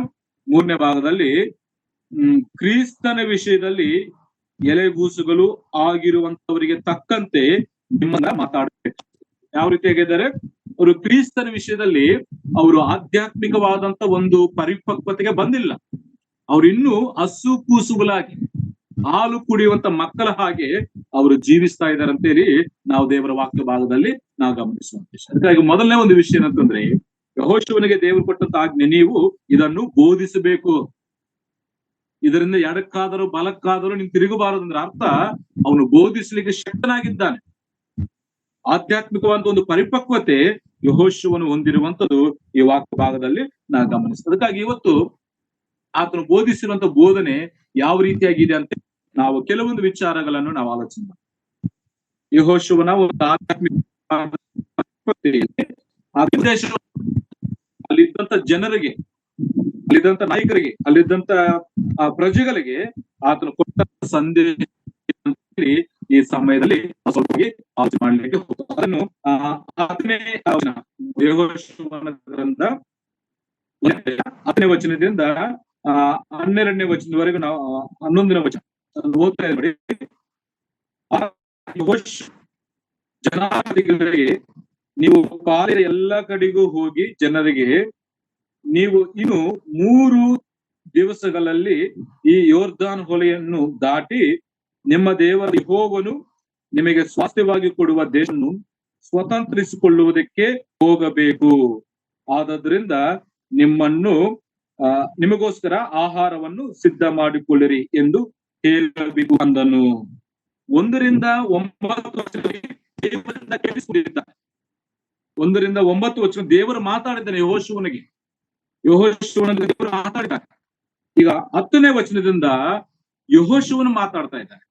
3ನೇ ಭಾಗದಲ್ಲಿ ಕ್ರಿಸ್ತನ ವಿಷಯದಲ್ಲಿ ಎಲೆಗೂಸುಗಳು ಆಗಿರುವಂತವರಿಗೆ ತಕ್ಕಂತೆ ನಿಮ್ಮನ್ನ ಮಾತಾಡಬೇಕು. ಯಾವ ರೀತಿಯಾಗಿದ್ದಾರೆ ಅವರು? ಕ್ರಿಸ್ತನ ವಿಷಯದಲ್ಲಿ ಅವರು ಆಧ್ಯಾತ್ಮಿಕವಾದಂತ ಒಂದು ಪರಿಪಕ್ವತೆಗೆ ಬಂದಿಲ್ಲ. ಅವ್ರು ಇನ್ನೂ ಹಸು ಕೂಸುಗಳಾಗಿ ಹಾಲು ಕುಡಿಯುವಂತ ಮಕ್ಕಳ ಹಾಗೆ ಅವರು ಜೀವಿಸ್ತಾ ಇದ್ದಾರೆ ಅಂತ ಹೇಳಿ ನಾವು ದೇವರ ವಾಕ್ಯ ಭಾಗದಲ್ಲಿ ನಾವು ಗಮನಿಸುವಂತ. ಅದಕ್ಕಾಗಿ ಮೊದಲನೇ ಒಂದು ವಿಷಯ ಏನಂತಂದ್ರೆ, ಯೆಹೋಶುವನಿಗೆ ದೇವರು ಕೊಟ್ಟಂತ ಆಜ್ಞೆ, ನೀವು ಇದನ್ನು ಬೋಧಿಸಬೇಕು. ಇದರಿಂದ ಎಡಕ್ಕಾದರೂ ಬಲಕ್ಕಾದರೂ ನೀನು ತಿರುಗಬಾರದಂದ್ರೆ ಅರ್ಥ ಅವನು ಬೋಧಿಸ್ಲಿಕ್ಕೆ ಶಕ್ತನಾಗಿದ್ದಾನೆ. ಆಧ್ಯಾತ್ಮಿಕವಾದ ಒಂದು ಪರಿಪಕ್ವತೆ ಯೆಹೋಶುವನು ಹೊಂದಿರುವಂತದ್ದು ಈ ವಾಕ್ಯ ಭಾಗದಲ್ಲಿ ನಾವು ಗಮನಿಸ್ತೇವೆ. ಅದಕ್ಕಾಗಿ ಇವತ್ತು ಆತನು ಬೋಧಿಸಿರುವಂತ ಬೋಧನೆ ಯಾವ ರೀತಿಯಾಗಿದೆ ಅಂತ ನಾವು ಕೆಲವೊಂದು ವಿಚಾರಗಳನ್ನು ನಾವು ಆಲೋಚನೆ ಮಾಡ್ತೀವಿ. ಯೆಹೋಶುವನ ಒಂದು ಆಧ್ಯಾತ್ಮಿಕ ಅಲ್ಲಿದ್ದಂತ ಜನರಿಗೆ, ಅಲ್ಲಿದ್ದಂತ ನಾಯಕರಿಗೆ, ಅಲ್ಲಿದ್ದಂತ ಪ್ರಜೆಗಳಿಗೆ ಆತನು ಕೊಟ್ಟ ಸಂದೇಶ ಈ ಸಮಯದಲ್ಲಿ ಸ್ವಲ್ಪ ಆಲೋಚನೆ ಮಾಡ್ಲಿಕ್ಕೆ ಹೋಗ್ತಾರೆ. ಅದನ್ನು 10ನೇ ವಚನದಿಂದ 12ನೇ ವಚನದವರೆಗೂ ನಾವು 11ನೇ ವಚನ ಓದ್ತಾ ಇದ್ದೀವಿ. ಜನಾಧಿಗಳಿಗೆ ನೀವು ಪಾಲಿನ ಎಲ್ಲ ಕಡೆಗೂ ಹೋಗಿ ಜನರಿಗೆ, ನೀವು ಇನ್ನು 3 ದಿವಸಗಳಲ್ಲಿ ಈ ಯೋರ್ದಾನ್ ಹೊಳೆಯನ್ನು ದಾಟಿ ನಿಮ್ಮ ದೇವರ ಯೆಹೋವನು ನಿಮಗೆ ಸ್ವಾಸ್ಥ್ಯವಾಗಿ ಕೊಡುವ ದೇಶವನ್ನು ಸ್ವತಂತ್ರಿಸಿಕೊಳ್ಳುವುದಕ್ಕೆ ಹೋಗಬೇಕು. ಆದದ್ರಿಂದ ನಿಮಗೋಸ್ಕರ ಆಹಾರವನ್ನು ಸಿದ್ಧ ಮಾಡಿಕೊಳ್ಳಿರಿ ಎಂದು ಹೇಳಬೇಕು ಅಂದನು. 1ರಿಂದ 9 ದೇವರಿಂದ ಕೇಳಿಸಿಕೊಂಡಿದ್ದ. 1ರಿಂದ 9 ವಚನ ದೇವರು ಮಾತಾಡಿದ್ದಾನೆ ಯೆಹೋಶುವನಿಗೆ. ದೇವರು ಮಾತಾಡಿದ್ದಾರೆ. ಈಗ 10ನೇ ವಚನದಿಂದ ಯೆಹೋಶುವನು ಮಾತಾಡ್ತಾ ಇದ್ದಾನೆ.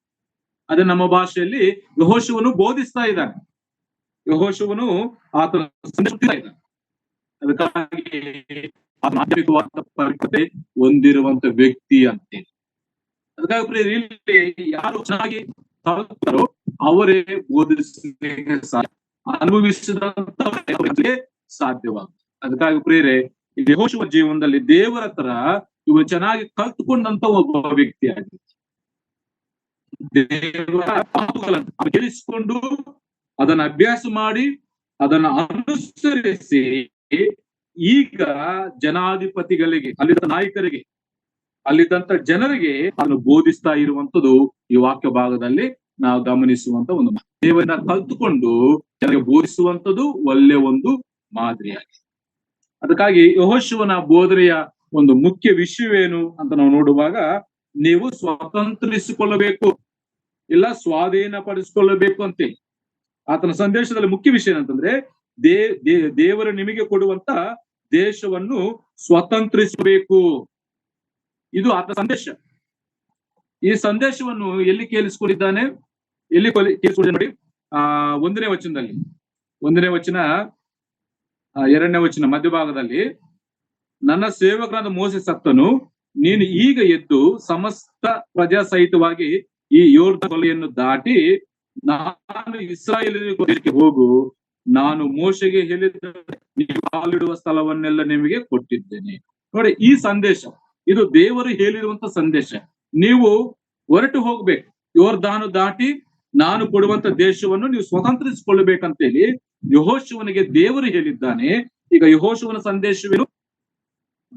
ಅದೇ ನಮ್ಮ ಭಾಷೆಯಲ್ಲಿ ಯೆಹೋಶುವನು ಬೋಧಿಸ್ತಾ ಇದ್ದಾನೆ. ಯೆಹೋಶುವನು ಆತನ ಸಂದೇಶ ಅದಕ್ಕಾಗಿ ಆಧ್ಯಾತ್ಮಿಕವಾದ ಪರಿಪಕ್ವತೆ ಹೊಂದಿರುವಂತ ವ್ಯಕ್ತಿ ಅಂತೇಳಿ. ಅದಕ್ಕಾಗಿ ಯಾರು ಚೆನ್ನಾಗಿ ಕಲಿತಾರೋ ಅವರೇ ಬೋಧಿಸಲಿಕ್ಕೆ ಸಾಧ್ಯ, ಅನುಭವಿಸಿದಂತವರಿಗೆ ಸಾಧ್ಯವಾಗುತ್ತೆ. ಅದಕ್ಕಾಗಿ ಪ್ರಿಯರೇ, ಯೆಹೋಶುವ ಜೀವನದಲ್ಲಿ ದೇವರ ಹತ್ರ ಇವರು ಚೆನ್ನಾಗಿ ಕಲ್ತುಕೊಂಡಂತ ಒಬ್ಬ ವ್ಯಕ್ತಿ ಆಗಿದೆ. ದೇವರ ಮಾತುಗಳನ್ನು ಕೇಳಿಸಿಕೊಂಡು ಅದನ್ನ ಅಭ್ಯಾಸ ಮಾಡಿ ಅದನ್ನ ಅನುಸರಿಸಿ ಈಗ ಜನಾಧಿಪತಿಗಳಿಗೆ, ಅಲ್ಲಿದ್ದ ನಾಯಕರಿಗೆ, ಅಲ್ಲಿದ್ದಂತ ಜನರಿಗೆ ಅದನ್ನು ಬೋಧಿಸ್ತಾ ಇರುವಂತದ್ದು ಈ ವಾಕ್ಯ ಭಾಗದಲ್ಲಿ ನಾವು ಗಮನಿಸುವಂತ ಒಂದು ದೇವರನ್ನ ಕಲ್ತುಕೊಂಡು ಜನರಿಗೆ ಬೋಧಿಸುವಂತದ್ದು ಒಳ್ಳೆ ಒಂದು ಮಾದರಿಯಾಗಿದೆ. ಅದಕ್ಕಾಗಿ ಯೆಹೋಶುವನ ಬೋಧನೆಯ ಒಂದು ಮುಖ್ಯ ವಿಷಯವೇನು ಅಂತ ನಾವು ನೋಡುವಾಗ, ನೀವು ಸ್ವತಂತ್ರಿಸಿಕೊಳ್ಳಬೇಕು, ಇಲ್ಲ ಸ್ವಾಧೀನಪಡಿಸಿಕೊಳ್ಳಬೇಕು ಅಂತೇಳಿ ಆತನ ಸಂದೇಶದಲ್ಲಿ ಮುಖ್ಯ ವಿಷಯ ಏನಂತಂದ್ರೆ, ದೇವರು ನಿಮಗೆ ಕೊಡುವಂತ ದೇಶವನ್ನು ಸ್ವತಂತ್ರಿಸಬೇಕು. ಇದು ಆತನ ಸಂದೇಶ. ಈ ಸಂದೇಶವನ್ನು ಎಲ್ಲಿ ಕೇಳಿಸ್ಕೊಂಡಿದ್ದಾನೆ? ಎಲ್ಲಿ ಕೇಳಿಸ್ಕೊಂಡಿದ್ದಾನೆ ನೋಡಿ, 1ನೇ ವಚನದಲ್ಲಿ, 1ನೇ ವಚನ 2ನೇ ವಚನ ಮಧ್ಯಭಾಗದಲ್ಲಿ, ನನ್ನ ಸೇವಕರಾದ ಮೋಸೆ ಸತ್ತನು, ನೀನು ಈಗ ಎದ್ದು ಸಮಸ್ತ ಪ್ರಜಾ ಸಹಿತವಾಗಿ ಈ ಯೋರ್ದಾನ್ ಹೊಳೆಯನ್ನು ದಾಟಿ ನಾನು ಇಸ್ರಾಯೇಲರಿಗೆ ಹೋಗು, ನಾನು ಮೋಶೆಗೆ ಹೇಳಿದ ನೀವು ಕಾಲಿಡುವ ಸ್ಥಳವನ್ನೆಲ್ಲ ನಿಮಗೆ ಕೊಟ್ಟಿದ್ದೇನೆ. ನೋಡಿ, ಈ ಸಂದೇಶ ಇದು ದೇವರು ಹೇಳಿರುವಂತ ಸಂದೇಶ. ನೀವು ಹೊರಟು ಹೋಗ್ಬೇಕು, ಯೋರ್ದಾನು ದಾಟಿ ನಾನು ಕೊಡುವಂತ ದೇಶವನ್ನು ನೀವು ಸ್ವತಂತ್ರಿಸಿಕೊಳ್ಳಬೇಕಂತೇಳಿ ಯೆಹೋಶುವನಿಗೆ ದೇವರು ಹೇಳಿದ್ದಾನೆ. ಈಗ ಯೆಹೋಶುವನ ಸಂದೇಶವೇನು?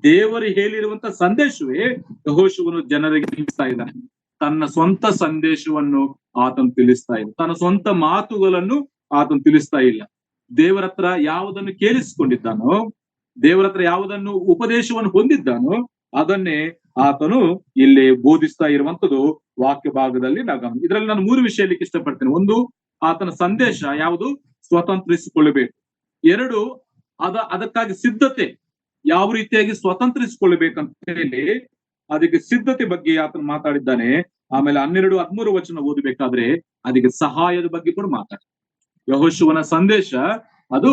ದೇವರು ಹೇಳಿರುವಂತ ಸಂದೇಶವೇ ಯೆಹೋಶುವನು ಜನರಿಗೆ ತಿಳಿಸ್ತಾ ಇದ್ದಾನೆ. ತನ್ನ ಸ್ವಂತ ಸಂದೇಶವನ್ನು ಆತನು ತಿಳಿಸ್ತಾ ಇಲ್ಲ, ತನ್ನ ಸ್ವಂತ ಮಾತುಗಳನ್ನು ಆತನು ತಿಳಿಸ್ತಾ ಇಲ್ಲ. ದೇವರ ಹತ್ರ ಯಾವುದನ್ನು ಕೇಳಿಸಿಕೊಂಡಿದ್ದಾನೋ, ದೇವರ ಹತ್ರ ಯಾವುದನ್ನು ಉಪದೇಶವನ್ನು ಹೊಂದಿದ್ದಾನೋ ಅದನ್ನೇ ಆತನು ಇಲ್ಲಿ ಬೋಧಿಸ್ತಾ ಇರುವಂತದ್ದು ವಾಕ್ಯ ಭಾಗದಲ್ಲಿ ನಾವು ಇದರಲ್ಲಿ ನಾನು 3 ವಿಷಯ ಹೇಳಲಿಕ್ಕೆ ಇಷ್ಟಪಡ್ತೇನೆ. ಒಂದು, ಆತನ ಸಂದೇಶ ಯಾವುದು? ಸ್ವತಂತ್ರಿಸಿಕೊಳ್ಳಬೇಕು. 2, ಅದಕ್ಕಾಗಿ ಸಿದ್ಧತೆ, ಯಾವ ರೀತಿಯಾಗಿ ಸ್ವತಂತ್ರಿಸಿಕೊಳ್ಳಬೇಕಂತ ಹೇಳಿ ಅದಕ್ಕೆ ಸಿದ್ಧತೆ ಬಗ್ಗೆ ಆತನು ಮಾತಾಡಿದ್ದಾನೆ. ಆಮೇಲೆ 12, 13 ವಚನ ಓದಬೇಕಾದ್ರೆ ಅದಕ್ಕೆ ಸಹಾಯದ ಬಗ್ಗೆ ಕೂಡ ಮಾತಾಡ್ತಾನೆ. ಯೆಹೋಶುವನ ಸಂದೇಶ ಅದು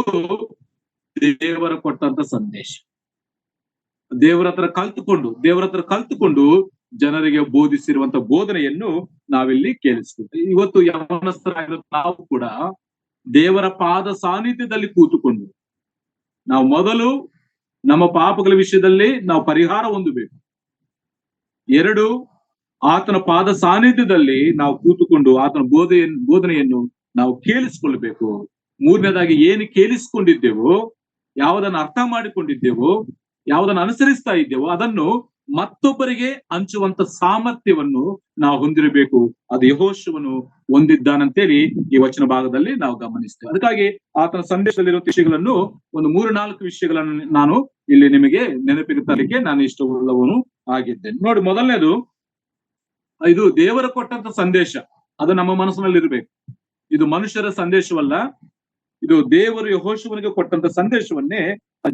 ದೇವರ ಕೊಟ್ಟಂತ ಸಂದೇಶ. ದೇವರ ಹತ್ರ ಕಲ್ತುಕೊಂಡು ಜನರಿಗೆ ಬೋಧಿಸಿರುವಂತ ಬೋಧನೆಯನ್ನು ನಾವಿಲ್ಲಿ ಕೇಳಿಸ್ಕೊಳ್ತೇವೆ. ಇವತ್ತು ಯೌವನಸ್ಥರಾಗಿರೋ ನಾವು ಕೂಡ ದೇವರ ಪಾದ ಸಾನ್ನಿಧ್ಯದಲ್ಲಿ ಕೂತುಕೊಂಡು ನಾವು ಮೊದಲು ನಮ್ಮ ಪಾಪಗಳ ವಿಷಯದಲ್ಲಿ ನಾವು ಪರಿಹಾರ ಹೊಂದಬೇಕು. 2, ಆತನ ಪಾದ ಸಾನ್ನಿಧ್ಯದಲ್ಲಿ ನಾವು ಕೂತುಕೊಂಡು ಆತನ ಬೋಧನೆಯನ್ನು ನಾವು ಕೇಳಿಸ್ಕೊಳ್ಬೇಕು. 3ನೇದಾಗಿ ಏನು ಕೇಳಿಸ್ಕೊಂಡಿದ್ದೇವೋ, ಯಾವುದನ್ನು ಅರ್ಥ ಮಾಡಿಕೊಂಡಿದ್ದೇವೋ, ಯಾವುದನ್ನು ಅನುಸರಿಸ್ತಾ ಇದ್ದೇವೋ ಅದನ್ನು ಮತ್ತೊಬ್ಬರಿಗೆ ಹಂಚುವಂತ ಸಾಮರ್ಥ್ಯವನ್ನು ನಾವು ಹೊಂದಿರಬೇಕು. ಅದು ಯೆಹೋಶುವನು ಹೊಂದಿದ್ದಾನಂತೇಳಿ ಈ ವಚನ ಭಾಗದಲ್ಲಿ ನಾವು ಗಮನಿಸ್ತೇವೆ. ಅದಕ್ಕಾಗಿ ಆತನ ಸಂದೇಶದಲ್ಲಿರುವ ವಿಷಯಗಳನ್ನು ಒಂದು 3-4 ವಿಷಯಗಳನ್ನು ನಾನು ಇಲ್ಲಿ ನಿಮಗೆ ನೆನಪಿಗೆ ತರಲಿಕ್ಕೆ ನಾನು ಇಷ್ಟವುಳ್ಳವನು ಆಗಿದ್ದೇನೆ. ನೋಡಿ, ಮೊದಲನೇದು, ಇದು ದೇವರ ಕೊಟ್ಟಂತ ಸಂದೇಶ. ಅದು ನಮ್ಮ ಮನಸ್ಸಿನಲ್ಲಿ ಇರಬೇಕು. ಇದು ಮನುಷ್ಯರ ಸಂದೇಶವಲ್ಲ, ಇದು ದೇವರು ಯೆಹೋಶುವನಿಗೆ ಕೊಟ್ಟಂತ ಸಂದೇಶವನ್ನೇ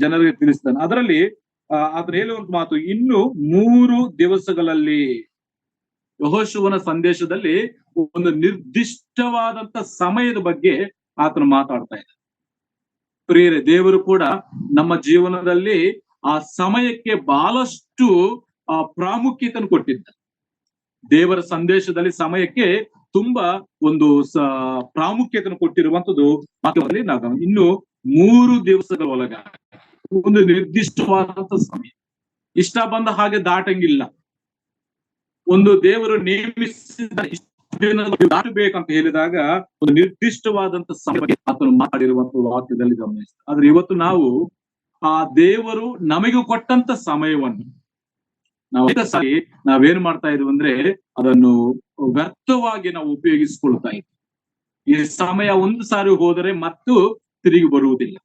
ಜನರಿಗೆ ತಿಳಿಸ್ತಾನೆ. ಅದರಲ್ಲಿ ಆತನು ಹೇಳುವಂತ ಮಾತು, ಇನ್ನು 3 ದಿವಸಗಳಲ್ಲಿ. ಯೆಹೋಶುವನ ಸಂದೇಶದಲ್ಲಿ ಒಂದು ನಿರ್ದಿಷ್ಟವಾದಂತ ಸಮಯದ ಬಗ್ಗೆ ಆತನು ಮಾತಾಡ್ತಾ ಇದ್ದಾನೆ. ಪ್ರಿಯರೇ, ದೇವರು ಕೂಡ ನಮ್ಮ ಜೀವನದಲ್ಲಿ ಆ ಸಮಯಕ್ಕೆ ಬಹಳಷ್ಟು ಪ್ರಾಮುಖ್ಯತೆಯನ್ನು ಕೊಟ್ಟಿದ್ದಾನೆ. ದೇವರ ಸಂದೇಶದಲ್ಲಿ ಸಮಯಕ್ಕೆ ತುಂಬಾ ಒಂದು ಪ್ರಾಮುಖ್ಯತೆಯನ್ನು ಕೊಟ್ಟಿರುವಂತದ್ದು ಮಾತ್ರದಲ್ಲಿ ನಾವು ಇನ್ನು 3 ದಿವಸಗಳ ಒಳಗ ಒಂದು ನಿರ್ದಿಷ್ಟವಾದಂತ ಸಮಯ, ಇಷ್ಟ ಬಂದ ಹಾಗೆ ದಾಟಂಗಿಲ್ಲ. ಒಂದು ದೇವರು ನೇಮಿಸಿದ ದಾಟಬೇಕಂತ ಹೇಳಿದಾಗ ಒಂದು ನಿರ್ದಿಷ್ಟವಾದಂತ ಸಮಯ ಆತನು ಮಾತಾಡಿರುವಂತ ವಾಕ್ಯದಲ್ಲಿ ಗಮನಿಸ್ತಾರೆ. ಆದ್ರೆ ಇವತ್ತು ನಾವು ಆ ದೇವರು ನಮಗೆ ಕೊಟ್ಟಂತ ಸಮಯವನ್ನು ನಾವೇನ್ ಮಾಡ್ತಾ ಇದ್ವಿ ಅಂದ್ರೆ ಅದನ್ನು ವ್ಯರ್ಥವಾಗಿ ನಾವು ಉಪಯೋಗಿಸಿಕೊಳ್ತಾ ಇದ್ವಿ. ಈ ಸಮಯ ಒಂದು ಸಾರಿ ಹೋದರೆ ಮತ್ತು ತಿರುಗಿ ಬರುವುದಿಲ್ಲ.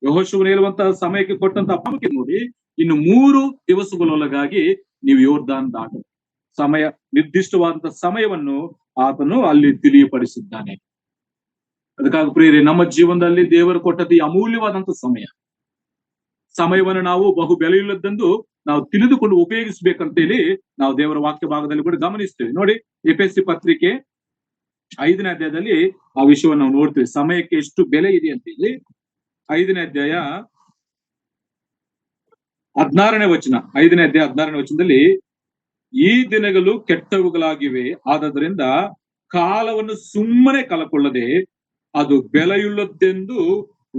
ಯೆಹೋಶುವನು ಹೇಳುವಂತಹ ಸಮಯಕ್ಕೆ ಕೊಟ್ಟಂತ ಪ್ರಾಮುಖ್ಯತೆ ನೋಡಿ, ಇನ್ನು 3 ದಿವಸಗಳೊಳಗಾಗಿ ನೀವು ಯೋರ್ದಾನ್ ದಾಟ ಸಮಯ, ನಿರ್ದಿಷ್ಟವಾದಂತಹ ಸಮಯವನ್ನು ಆತನು ಅಲ್ಲಿ ತಿಳಿಯಪಡಿಸಿದ್ದಾನೆ. ಅದಕ್ಕಾಗಿ ಪ್ರಿಯರೇ, ನಮ್ಮ ಜೀವನದಲ್ಲಿ ದೇವರು ಕೊಟ್ಟದ್ದು ಅಮೂಲ್ಯವಾದಂತ ಸಮಯವನ್ನು ನಾವು ಬಹು ಬೆಲೆಯುಳ್ಳದ್ದೆಂದು ನಾವು ತಿಳಿದುಕೊಂಡು ಉಪಯೋಗಿಸ್ಬೇಕಂತೇಳಿ ನಾವು ದೇವರ ವಾಕ್ಯ ಭಾಗದಲ್ಲಿ ಕೂಡ ಗಮನಿಸ್ತೇವೆ. ನೋಡಿ, ಎಫೆಸಿ ಪತ್ರಿಕೆ 5ನೇ ಅಧ್ಯಾಯದಲ್ಲಿ ಆ ವಿಷಯವನ್ನು ನಾವು ನೋಡ್ತೇವೆ. ಸಮಯಕ್ಕೆ ಎಷ್ಟು ಬೆಲೆ ಇದೆ ಅಂತ ಹೇಳಿ 5ನೇ ಅಧ್ಯಾಯ 16ನೇ ವಚನ, 5ನೇ ಅಧ್ಯಾಯ 16ನೇ ವಚನದಲ್ಲಿ, ಈ ದಿನಗಳು ಕೆಟ್ಟವುಗಳಾಗಿವೆ, ಆದದರಿಂದ ಕಾಲವನ್ನು ಸುಮ್ಮನೆ ಕಳಕೊಳ್ಳದೆ ಅದು ಬೆಲೆಯುಳ್ಳದ್ದೆಂದು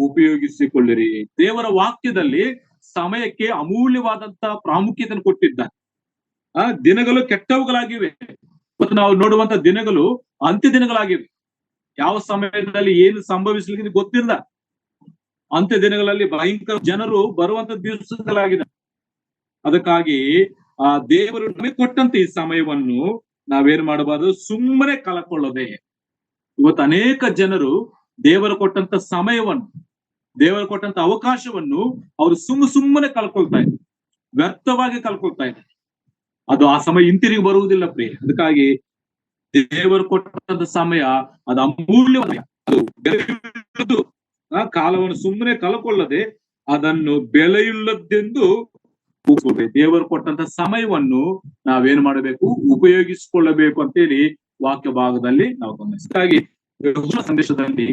ಉಪಯೋಗಿಸಿಕೊಳ್ಳಿರಿ. ದೇವರ ವಾಕ್ಯದಲ್ಲಿ ಸಮಯಕ್ಕೆ ಅಮೂಲ್ಯವಾದಂತ ಪ್ರಾಮುಖ್ಯತೆಯನ್ನು ಕೊಟ್ಟಿದ್ದಾನೆ. ದಿನಗಳು ಕೆಟ್ಟವುಗಳಾಗಿವೆ. ಮತ್ತು ನಾವು ನೋಡುವಂತ ದಿನಗಳು ಅಂತ್ಯ ದಿನಗಳಾಗಿವೆ. ಯಾವ ಸಮಯದಲ್ಲಿ ಏನು ಸಂಭವಿಸಲಿಕ್ಕೆ ಗೊತ್ತಿಲ್ಲ. ಅಂತ್ಯ ದಿನಗಳಲ್ಲಿ ಭಯಂಕರ ಜನರು ಬರುವಂತ ದಿವಸಗಳಾಗಿದೆ. ಅದಕ್ಕಾಗಿ ಆ ದೇವರು ನಮಗೆ ಕೊಟ್ಟಂತ ಈ ಸಮಯವನ್ನು ನಾವೇನ್ ಮಾಡಬಾರದು, ಸುಮ್ಮನೆ ಕಳಕೊಳ್ಳದೆ. ಇವತ್ತು ಅನೇಕ ಜನರು ದೇವರು ಕೊಟ್ಟಂತ ಸಮಯವನ್ನು, ದೇವರು ಕೊಟ್ಟಂತ ಅವಕಾಶವನ್ನು ಅವರು ಸುಮ್ಮನೆ ಕಳ್ಕೊಳ್ತಾ ಇದ್ದಾರೆ, ವ್ಯರ್ಥವಾಗಿ ಕಳ್ಕೊಳ್ತಾ ಇದ್ದಾರೆ. ಅದು ಆ ಸಮಯ ಹಿಂತಿರುಗಿ ಬರುವುದಿಲ್ಲ ಪ್ರಿಯ. ಅದಕ್ಕಾಗಿ ದೇವರು ಕೊಟ್ಟಂತ ಸಮಯ ಅದು ಅಮೂಲ್ಯವಾದ, ಅದು ಕಾಲವನ್ನು ಸುಮ್ಮನೆ ಕಳ್ಕೊಳ್ಳದೆ ಅದನ್ನು ಬೆಲೆಯುಳ್ಳದ್ದೆಂದು ದೇವರು ಕೊಟ್ಟಂತ ಸಮಯವನ್ನು ನಾವೇನ್ ಮಾಡಬೇಕು, ಉಪಯೋಗಿಸಿಕೊಳ್ಳಬೇಕು ಅಂತೇಳಿ ವಾಕ್ಯ ಭಾಗದಲ್ಲಿ ನಾವು ಗಮನಿಸ್ತೀವಿ. ಸಂದೇಶದಲ್ಲಿ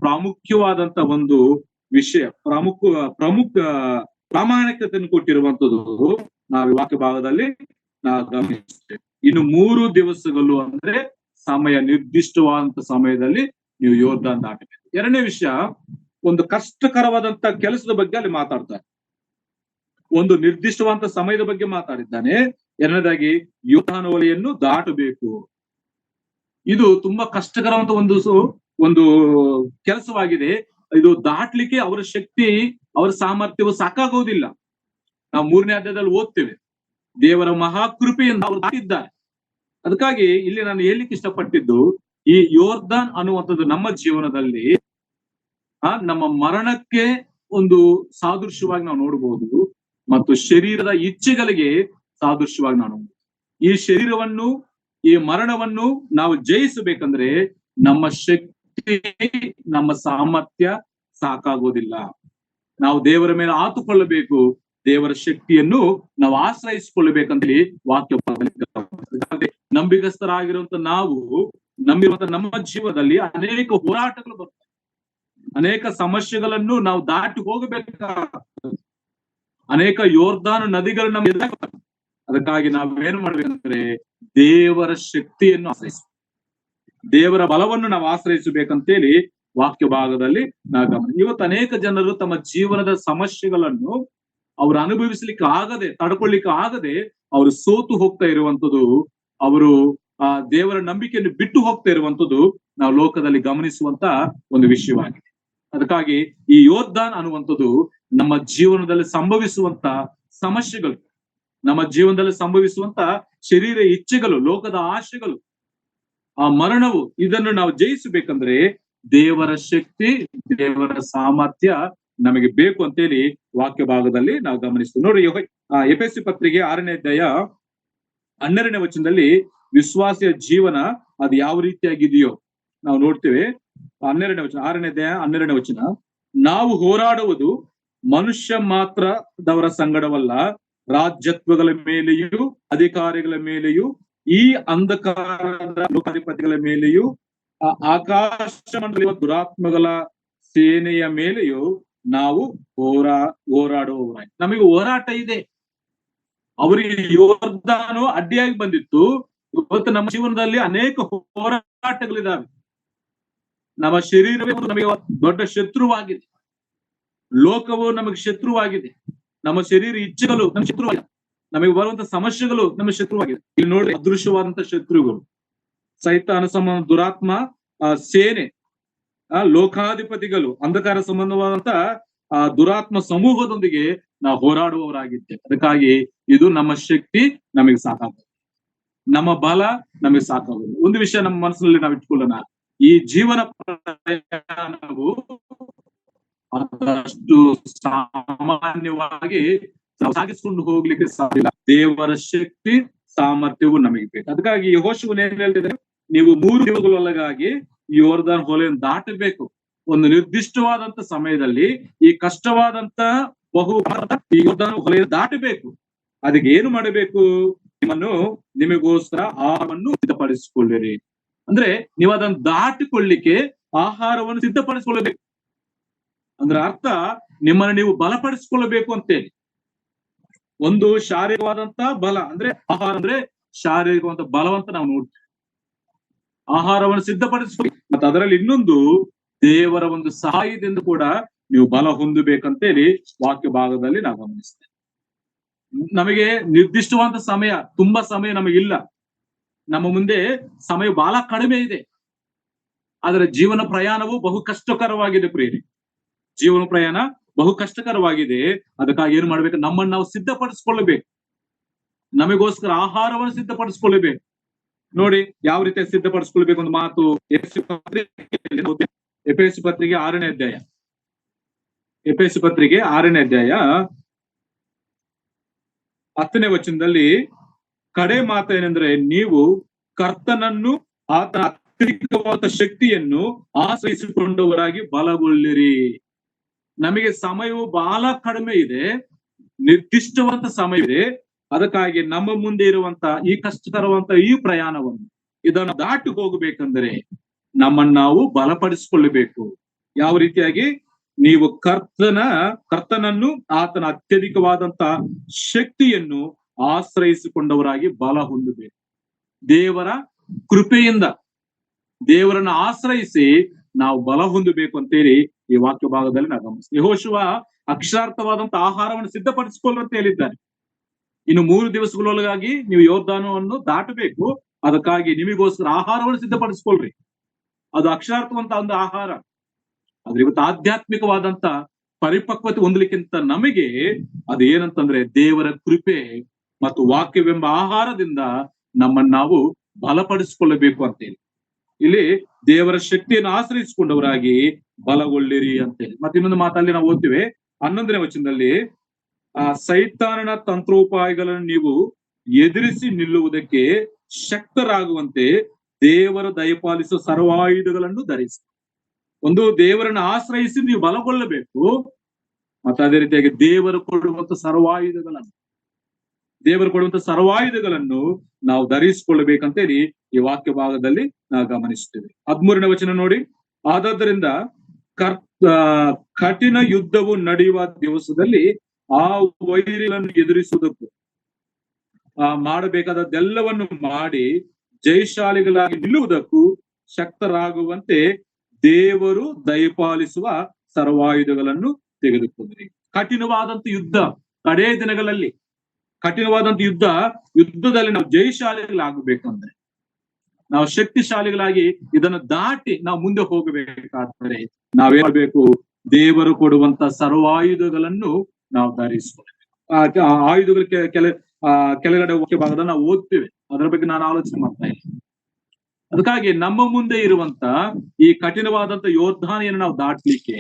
ಪ್ರಾಮುಖ್ಯವಾದಂತ ಒಂದು ವಿಷಯ, ಪ್ರಾಮಾಣಿಕತೆಯನ್ನು ಕೊಟ್ಟಿರುವಂತದ್ದು ನಾವು ವಾಕ್ಯ ಭಾಗದಲ್ಲಿ ನಾವು ಗಮನಿಸ್ತೇವೆ. ಇನ್ನು 3 ದಿವಸಗಳು ಅಂದ್ರೆ ಸಮಯ, ನಿರ್ದಿಷ್ಟವಾದಂತ ಸಮಯದಲ್ಲಿ ನೀವು ಯೋರ್ದಾನ್ ದಾಟಬೇಕು. 2ನೇ ವಿಷಯ, ಒಂದು ಕಷ್ಟಕರವಾದಂತ ಕೆಲಸದ ಬಗ್ಗೆ ಅಲ್ಲಿ ಮಾತಾಡ್ತಾರೆ. ಒಂದು ನಿರ್ದಿಷ್ಟವಾದಂತ ಸಮಯದ ಬಗ್ಗೆ ಮಾತಾಡಿದ್ದಾನೆ. 2ನೇದಾಗಿ ಯೋರ್ದಾನ್ ಹೊಳೆಯನ್ನು ದಾಟಬೇಕು. ಇದು ತುಂಬಾ ಕಷ್ಟಕರವಾದಂತ ಒಂದು ಕೆಲಸವಾಗಿದೆ. ಇದು ದಾಟ್ಲಿಕ್ಕೆ ಅವರ ಶಕ್ತಿ, ಅವರ ಸಾಮರ್ಥ್ಯವು ಸಾಕಾಗೋದಿಲ್ಲ. ನಾವು 3ನೇ ಅಧ್ಯಾಯದಲ್ಲಿ ಓದ್ತೇವೆ, ದೇವರ ಮಹಾಕೃಪೆಯಿಂದ ಅವರು ದಾಟಿದ್ದಾರೆ. ಅದಕ್ಕಾಗಿ ಇಲ್ಲಿ ನಾನು ಹೇಳಲಿಕ್ಕೆ ಇಷ್ಟಪಟ್ಟಿದ್ದು, ಈ ಯೋರ್ದಾನ್ ಅನ್ನುವಂಥದ್ದು ನಮ್ಮ ಜೀವನದಲ್ಲಿ ನಮ್ಮ ಮರಣಕ್ಕೆ ಒಂದು ಸಾದೃಶ್ಯವಾಗಿ ನಾವು ನೋಡಬಹುದು, ಮತ್ತು ಶರೀರದ ಇಚ್ಛೆಗಳಿಗೆ ಸಾದೃಶ್ಯವಾಗಿ ನಾವು ನೋಡಬಹುದು. ಈ ಶರೀರವನ್ನು, ಈ ಮರಣವನ್ನು ನಾವು ಜಯಿಸಬೇಕಂದ್ರೆ ನಮ್ಮ ಶಕ್ತಿ, ನಮ್ಮ ಸಾಮರ್ಥ್ಯ ಸಾಕಾಗೋದಿಲ್ಲ. ನಾವು ದೇವರ ಮೇಲೆ ಆತುಕೊಳ್ಳಬೇಕು, ದೇವರ ಶಕ್ತಿಯನ್ನು ನಾವು ಆಶ್ರಯಿಸಿಕೊಳ್ಳಬೇಕಂತೇಳಿ ವಾಕ್ಯ. ನಂಬಿಗಸ್ತರಾಗಿರುವಂತ ನಾವು ನಂಬಿರುವಂತ ನಮ್ಮ ಜೀವನದಲ್ಲಿ ಅನೇಕ ಹೋರಾಟಗಳು ಬರ್ತವೆ, ಅನೇಕ ಸಮಸ್ಯೆಗಳನ್ನು ನಾವು ದಾಟಿ ಹೋಗಬೇಕಾಗ್ತದೆ, ಅನೇಕ ಯೋರ್ದಾನ ನದಿಗಳು ನಮ್ಮ ಎದುರಾಗ್ತವೆ. ಅದಕ್ಕಾಗಿ ನಾವೇನು ಮಾಡ್ಬೇಕಂದ್ರೆ ದೇವರ ಶಕ್ತಿಯನ್ನು ಆಶ್ರಯಿಸ, ದೇವರ ಬಲವನ್ನು ನಾವು ಆಶ್ರಯಿಸಬೇಕಂತೇಳಿ ವಾಕ್ಯ ಭಾಗದಲ್ಲಿ ನಾವು ಗಮನ. ಇವತ್ತು ಅನೇಕ ಜನರು ತಮ್ಮ ಜೀವನದ ಸಮಸ್ಯೆಗಳನ್ನು ಅವರು ಅನುಭವಿಸ್ಲಿಕ್ಕೆ ಆಗದೆ, ತಡ್ಕೊಳ್ಳಿಕ್ಕೆ ಆಗದೆ ಅವರು ಸೋತು ಹೋಗ್ತಾ ಇರುವಂತದ್ದು, ಅವರು ಆ ದೇವರ ನಂಬಿಕೆಯನ್ನು ಬಿಟ್ಟು ಹೋಗ್ತಾ ಇರುವಂತದ್ದು ನಾವು ಲೋಕದಲ್ಲಿ ಗಮನಿಸುವಂತ ಒಂದು ವಿಷಯವಾಗಿದೆ. ಅದಕ್ಕಾಗಿ ಈ ಯೋರ್ದಾನ್ ಅನ್ನುವಂಥದ್ದು ನಮ್ಮ ಜೀವನದಲ್ಲಿ ಸಂಭವಿಸುವಂತ ಸಮಸ್ಯೆಗಳು, ನಮ್ಮ ಜೀವನದಲ್ಲಿ ಸಂಭವಿಸುವಂತ ಶರೀರ ಇಚ್ಛೆಗಳು, ಲೋಕದ ಆಶೆಗಳು, ಆ ಮರಣವು, ಇದನ್ನು ನಾವು ಜಯಿಸಬೇಕಂದ್ರೆ ದೇವರ ಶಕ್ತಿ, ದೇವರ ಸಾಮರ್ಥ್ಯ ನಮಗೆ ಬೇಕು ಅಂತೇಳಿ ವಾಕ್ಯ ಭಾಗದಲ್ಲಿ ನಾವು ಗಮನಿಸ್ತೀವಿ. ನೋಡಿ, ಎಫೆಸ ಪತ್ರಿಕೆ 6ನೇ ಅಧ್ಯಾಯ 12ನೇ ವಚನದಲ್ಲಿ ವಿಶ್ವಾಸಿಯ ಜೀವನ ಅದು ಯಾವ ರೀತಿಯಾಗಿದೆಯೋ ನಾವು ನೋಡ್ತೇವೆ. 12ನೇ ವಚನ, 6ನೇ ಅಧ್ಯಾಯ 12ನೇ ವಚನ, ನಾವು ಹೋರಾಡುವುದು ಮನುಷ್ಯ ಮಾತ್ರದವರ ಸಂಗಡವಲ್ಲ, ರಾಜ್ಯತ್ವಗಳ ಮೇಲೆಯೂ ಅಧಿಕಾರಿಗಳ ಮೇಲೆಯೂ ಈ ಅಂಧಕಾರದ ಲೋಕಾಧಿಪತಿಗಳ ಮೇಲೆಯೂ ಆಕಾಶ ಮಂಡಲ ದುರಾತ್ಮಗಳ ಸೇನೆಯ ಮೇಲೆಯೂ ನಾವು ಹೋರಾಡುವವರಾಗಿ. ನಮಗೆ ಹೋರಾಟ ಇದೆ. ಅವರಿಗೆ ಯೋರ್ದಾನು ಅಡ್ಡಿಯಾಗಿ ಬಂದಿತ್ತು. ಇವತ್ತು ನಮ್ಮ ಜೀವನದಲ್ಲಿ ಅನೇಕ ಹೋರಾಟಗಳಿದ್ದಾವೆ. ನಮ್ಮ ಶರೀರವೇ ನಮಗೆ ದೊಡ್ಡ ಶತ್ರುವಾಗಿದೆ, ಲೋಕವು ನಮಗೆ ಶತ್ರುವಾಗಿದೆ, ನಮ್ಮ ಶರೀರ ಇಚ್ಛೆಗಳು ನಮ್ಮ ಶತ್ರುವಾಗಿದೆ, ನಮಗೆ ಬರುವಂತ ಸಮಸ್ಯೆಗಳು ನಮ್ಮ ಶತ್ರುವಾಗಿದೆ. ಇಲ್ಲಿ ನೋಡಿ, ಅದೃಶ್ಯವಾದಂತ ಶತ್ರುಗಳು, ಸೈತಾನ ಸಂಬಂಧ ದುರಾತ್ಮ ಸೇನೆ, ಲೋಕಾಧಿಪತಿಗಳು, ಅಂಧಕಾರ ಸಂಬಂಧವಾದಂತ ದುರಾತ್ಮ ಸಮೂಹದೊಂದಿಗೆ ನಾವು ಹೋರಾಡುವವರಾಗಿದ್ದೇವೆ. ಅದಕ್ಕಾಗಿ ಇದು ನಮ್ಮ ಶಕ್ತಿ ನಮಗೆ ಸಾಕಾಗುತ್ತೆ, ನಮ್ಮ ಬಲ ನಮಗೆ ಸಾಕಾಗುತ್ತೆ. ಒಂದು ವಿಷಯ ನಮ್ಮ ಮನಸ್ಸಿನಲ್ಲಿ ನಾವು ಇಟ್ಕೊಳ್ಳೋಣ, ಈ ಜೀವನ ಪ್ರಯಾಣವು ಅಷ್ಟು ಸಾಮಾನ್ಯವಾಗಿ ನಾವು ಸಾಗಿಸ್ಕೊಂಡು ಹೋಗ್ಲಿಕ್ಕೆ ಸಾಧ್ಯ. ದೇವರ ಶಕ್ತಿ ಸಾಮರ್ಥ್ಯವು ನಮಗೆ ಬೇಕು. ಅದಕ್ಕಾಗಿ ಯೆಹೋಶುವನು ಏನ್ ಹೇಳ್ತಿದ್ರೆ, ನೀವು 3 ದಿವಸಗಳೊಳಗಾಗಿ ಈ ಯೋರ್ದಾನ್ ಹೊಳೆಯನ್ನು ದಾಟಬೇಕು. ಒಂದು ನಿರ್ದಿಷ್ಟವಾದಂತ ಸಮಯದಲ್ಲಿ ಈ ಕಷ್ಟವಾದಂತ ಈ ಯೋರ್ದಾನ್ ಹೊಳೆಯನ್ನು ದಾಟಬೇಕು. ಅದಕ್ಕೆ ಏನು ಮಾಡಬೇಕು? ನಿಮಗೋಸ್ಕರ ಆಹಾರವನ್ನು ಸಿದ್ಧಪಡಿಸಿಕೊಳ್ಳಿರಿ. ಅಂದ್ರೆ ನೀವು ಅದನ್ನು ದಾಟಿಕೊಳ್ಳಿಕ್ಕೆ ಆಹಾರವನ್ನು ಸಿದ್ಧಪಡಿಸಿಕೊಳ್ಳಬೇಕು. ಅಂದ್ರೆ ಅರ್ಥ, ನಿಮ್ಮನ್ನು ನೀವು ಬಲಪಡಿಸಿಕೊಳ್ಳಬೇಕು ಅಂತೇಳಿ. ಒಂದು ಶಾರೀರಿಕವಾದಂತ ಬಲ ಅಂದ್ರೆ ಆಹಾರ, ಅಂದ್ರೆ ಶಾರೀರಿಕವಾದಂತ ಬಲವಂತ ನಾವು ನೋಡ್ತೀವಿ. ಆಹಾರವನ್ನು ಸಿದ್ಧಪಡಿಸ್ಕೊಳ್ಳಿ, ಮತ್ತೆ ಅದರಲ್ಲಿ ಇನ್ನೊಂದು ದೇವರ ಒಂದು ಸಹಾಯದಿಂದ ಕೂಡ ನೀವು ಬಲ ಹೊಂದಬೇಕಂತೇಳಿ ವಾಕ್ಯ ಭಾಗದಲ್ಲಿ ನಾವು ಗಮನಿಸ್ತೇವೆ. ನಮಗೆ ನಿರ್ದಿಷ್ಟವಾದ ಸಮಯ, ತುಂಬಾ ಸಮಯ ನಮಗಿಲ್ಲ, ನಮ್ಮ ಮುಂದೆ ಸಮಯ ಬಹಳ ಕಡಿಮೆ ಇದೆ. ಆದರೆ ಜೀವನ ಪ್ರಯಾಣವು ಬಹು ಕಷ್ಟಕರವಾಗಿದೆ ಪ್ರಿಯರೇ, ಜೀವನ ಪ್ರಯಾಣ ಬಹು ಕಷ್ಟಕರವಾಗಿದೆ. ಅದಕ್ಕಾಗಿ ಏನ್ ಮಾಡ್ಬೇಕು? ನಮ್ಮನ್ನು ನಾವು ಸಿದ್ಧಪಡಿಸ್ಕೊಳ್ಳಬೇಕು, ನಮಗೋಸ್ಕರ ಆಹಾರವನ್ನು ಸಿದ್ಧಪಡಿಸ್ಕೊಳ್ಬೇಕು. ನೋಡಿ ಯಾವ ರೀತಿ ಸಿದ್ಧಪಡಿಸ್ಕೊಳ್ಬೇಕು ಒಂದು ಮಾತು ಎಫೆಸ ಪತ್ರಿಕೆ 6ನೇ ಅಧ್ಯಾಯ, ಎಫೆಸ ಪತ್ರಿಕೆ 6ನೇ ಅಧ್ಯಾಯ 10ನೇ ವಚನದಲ್ಲಿ ಕಡೆ ಮಾತು ಏನಂದ್ರೆ, ನೀವು ಕರ್ತನನ್ನು ಆತನ ಅತ್ಯಧಿಕವಾದ ಶಕ್ತಿಯನ್ನು ಆಶ್ರಯಿಸಿಕೊಂಡವರಾಗಿ ಬಲಗೊಳ್ಳಿರಿ. ನಮಗೆ ಸಮಯವು ಬಹಳ ಕಡಿಮೆ ಇದೆ, ನಿರ್ದಿಷ್ಟವಾದ ಸಮಯ ಇದೆ. ಅದಕ್ಕಾಗಿ ನಮ್ಮ ಮುಂದೆ ಇರುವಂತ ಈ ಕಷ್ಟಕರವಂತ ಈ ಪ್ರಯಾಣವನ್ನು, ಇದನ್ನು ದಾಟಿ ಹೋಗಬೇಕಂದ್ರೆ ನಮ್ಮನ್ನು ನಾವು ಬಲಪಡಿಸಿಕೊಳ್ಳಬೇಕು. ಯಾವ ರೀತಿಯಾಗಿ? ನೀವು ಕರ್ತನನ್ನು ಆತನ ಅತ್ಯಧಿಕವಾದಂತ ಶಕ್ತಿಯನ್ನು ಆಶ್ರಯಿಸಿಕೊಂಡವರಾಗಿ ಬಲ ಹೊಂದಬೇಕು. ದೇವರ ಕೃಪೆಯಿಂದ ದೇವರನ್ನು ಆಶ್ರಯಿಸಿ ನಾವು ಬಲ ಹೊಂದಬೇಕು ಅಂತೇಳಿ ಈ ವಾಕ್ಯ ಭಾಗದಲ್ಲಿ ನಾವು ಗಮನಿಸ್ತೀವಿ. ಯೆಹೋಶುವ ಅಕ್ಷರಾರ್ಥವಾದಂತ ಆಹಾರವನ್ನು ಸಿದ್ಧಪಡಿಸಿಕೊಳ್ಳು ಅಂತ ಹೇಳಿದ್ದಾರೆ. ಇನ್ನು 3 ದಿವಸಗಳೊಳಗಾಗಿ ನೀವು ಯೋರ್ದಾನವನ್ನು ದಾಟಬೇಕು. ಅದಕ್ಕಾಗಿ ನಿಮಗೋಸ್ಕರ ಆಹಾರವನ್ನು ಸಿದ್ಧಪಡಿಸ್ಕೊಳ್ರಿ. ಅದು ಅಕ್ಷರಾರ್ಥವಂತ ಒಂದು ಆಹಾರ. ಆದ್ರೆ ಇವತ್ತು ಆಧ್ಯಾತ್ಮಿಕವಾದಂತ ಪರಿಪಕ್ವತೆ ಹೊಂದಲಿಕ್ಕಿಂತ ನಮಗೆ ಅದು ಏನಂತಂದ್ರೆ ದೇವರ ಕೃಪೆ ಮತ್ತು ವಾಕ್ಯವೆಂಬ ಆಹಾರದಿಂದ ನಮ್ಮನ್ನು ನಾವು ಬಲಪಡಿಸಿಕೊಳ್ಳಬೇಕು ಅಂತೇಳಿ ಇಲ್ಲಿ ದೇವರ ಶಕ್ತಿಯನ್ನು ಆಶ್ರಯಿಸಿಕೊಂಡವರಾಗಿ ಬಲಗೊಳ್ಳಿರಿ ಅಂತೇಳಿ. ಮತ್ತೆ ಇನ್ನೊಂದು ಮಾತಲ್ಲಿ ನಾವು ಓದ್ತೀವಿ 11ನೇ ವಚನದಲ್ಲಿ, ಸೈತಾನನ ತಂತ್ರೋಪಾಯಗಳನ್ನು ನೀವು ಎದುರಿಸಿ ನಿಲ್ಲುವುದಕ್ಕೆ ಶಕ್ತರಾಗುವಂತೆ ದೇವರ ದಯಪಾಲಿಸುವ ಸರ್ವಾಯುಧಗಳನ್ನು ಧರಿಸಿ. ಒಂದು, ದೇವರನ್ನು ಆಶ್ರಯಿಸಿ ನೀವು ಬಲಗೊಳ್ಳಬೇಕು. ಮತ್ತೆ ಅದೇ ರೀತಿಯಾಗಿ ದೇವರು ಕೊಡುವಂತ ಸರ್ವಾಯುಧಗಳನ್ನು ನಾವು ಧರಿಸಿಕೊಳ್ಳಬೇಕಂತೇಳಿ ಈ ವಾಕ್ಯ ಭಾಗದಲ್ಲಿ ನಾವು ಗಮನಿಸ್ತೇವೆ. 13ನೇ ವಚನ ನೋಡಿ. ಆದದ್ದರಿಂದ ಕಠಿಣ ಯುದ್ಧವು ನಡೆಯುವ ದಿವಸದಲ್ಲಿ ಆ ವೈರಿಗಳನ್ನು ಎದುರಿಸುವುದಕ್ಕೂ ಮಾಡಬೇಕಾದದ್ದೆಲ್ಲವನ್ನು ಮಾಡಿ ಜಯಶಾಲಿಗಳಾಗಿ ನಿಲ್ಲುವುದಕ್ಕೂ ಶಕ್ತರಾಗುವಂತೆ ದೇವರು ದಯಪಾಲಿಸುವ ಸರ್ವಾಯುಧಗಳನ್ನು ತೆಗೆದುಕೊಂಡ್ರಿ. ಕಠಿಣವಾದಂತ ಯುದ್ಧ, ಕಡೇ ದಿನಗಳಲ್ಲಿ ಕಠಿಣವಾದಂತ ಯುದ್ಧದಲ್ಲಿ ನಾವು ಜಯಶಾಲಿಗಳಾಗಬೇಕಂದ್ರೆ, ನಾವು ಶಕ್ತಿಶಾಲಿಗಳಾಗಿ ಇದನ್ನು ದಾಟಿ ನಾವು ಮುಂದೆ ಹೋಗಬೇಕಾದರೆ ನಾವೇನ್ ಮಾಡ್ಬೇಕು? ದೇವರು ಕೊಡುವಂತ ಸರ್ವಾಯುಧಗಳನ್ನು ನಾವು ಧರಿಸಿಕೊಳ್ಳಬೇಕು. ಆ ಆಯುಧಗಳ ಕೆಳಗಡೆ ಮುಖ್ಯ ಭಾಗದಲ್ಲಿ ನಾವು ಓದ್ತೇವೆ. ಅದರ ಬಗ್ಗೆ ನಾನು ಆಲೋಚನೆ ಮಾಡ್ತಾ ಇಲ್ಲ. ಅದಕ್ಕಾಗಿ ನಮ್ಮ ಮುಂದೆ ಇರುವಂತ ಈ ಕಠಿಣವಾದಂತ ಯೋರ್ಧಾನೆಯನ್ನು ನಾವು ದಾಟ್ಲಿಕ್ಕೆ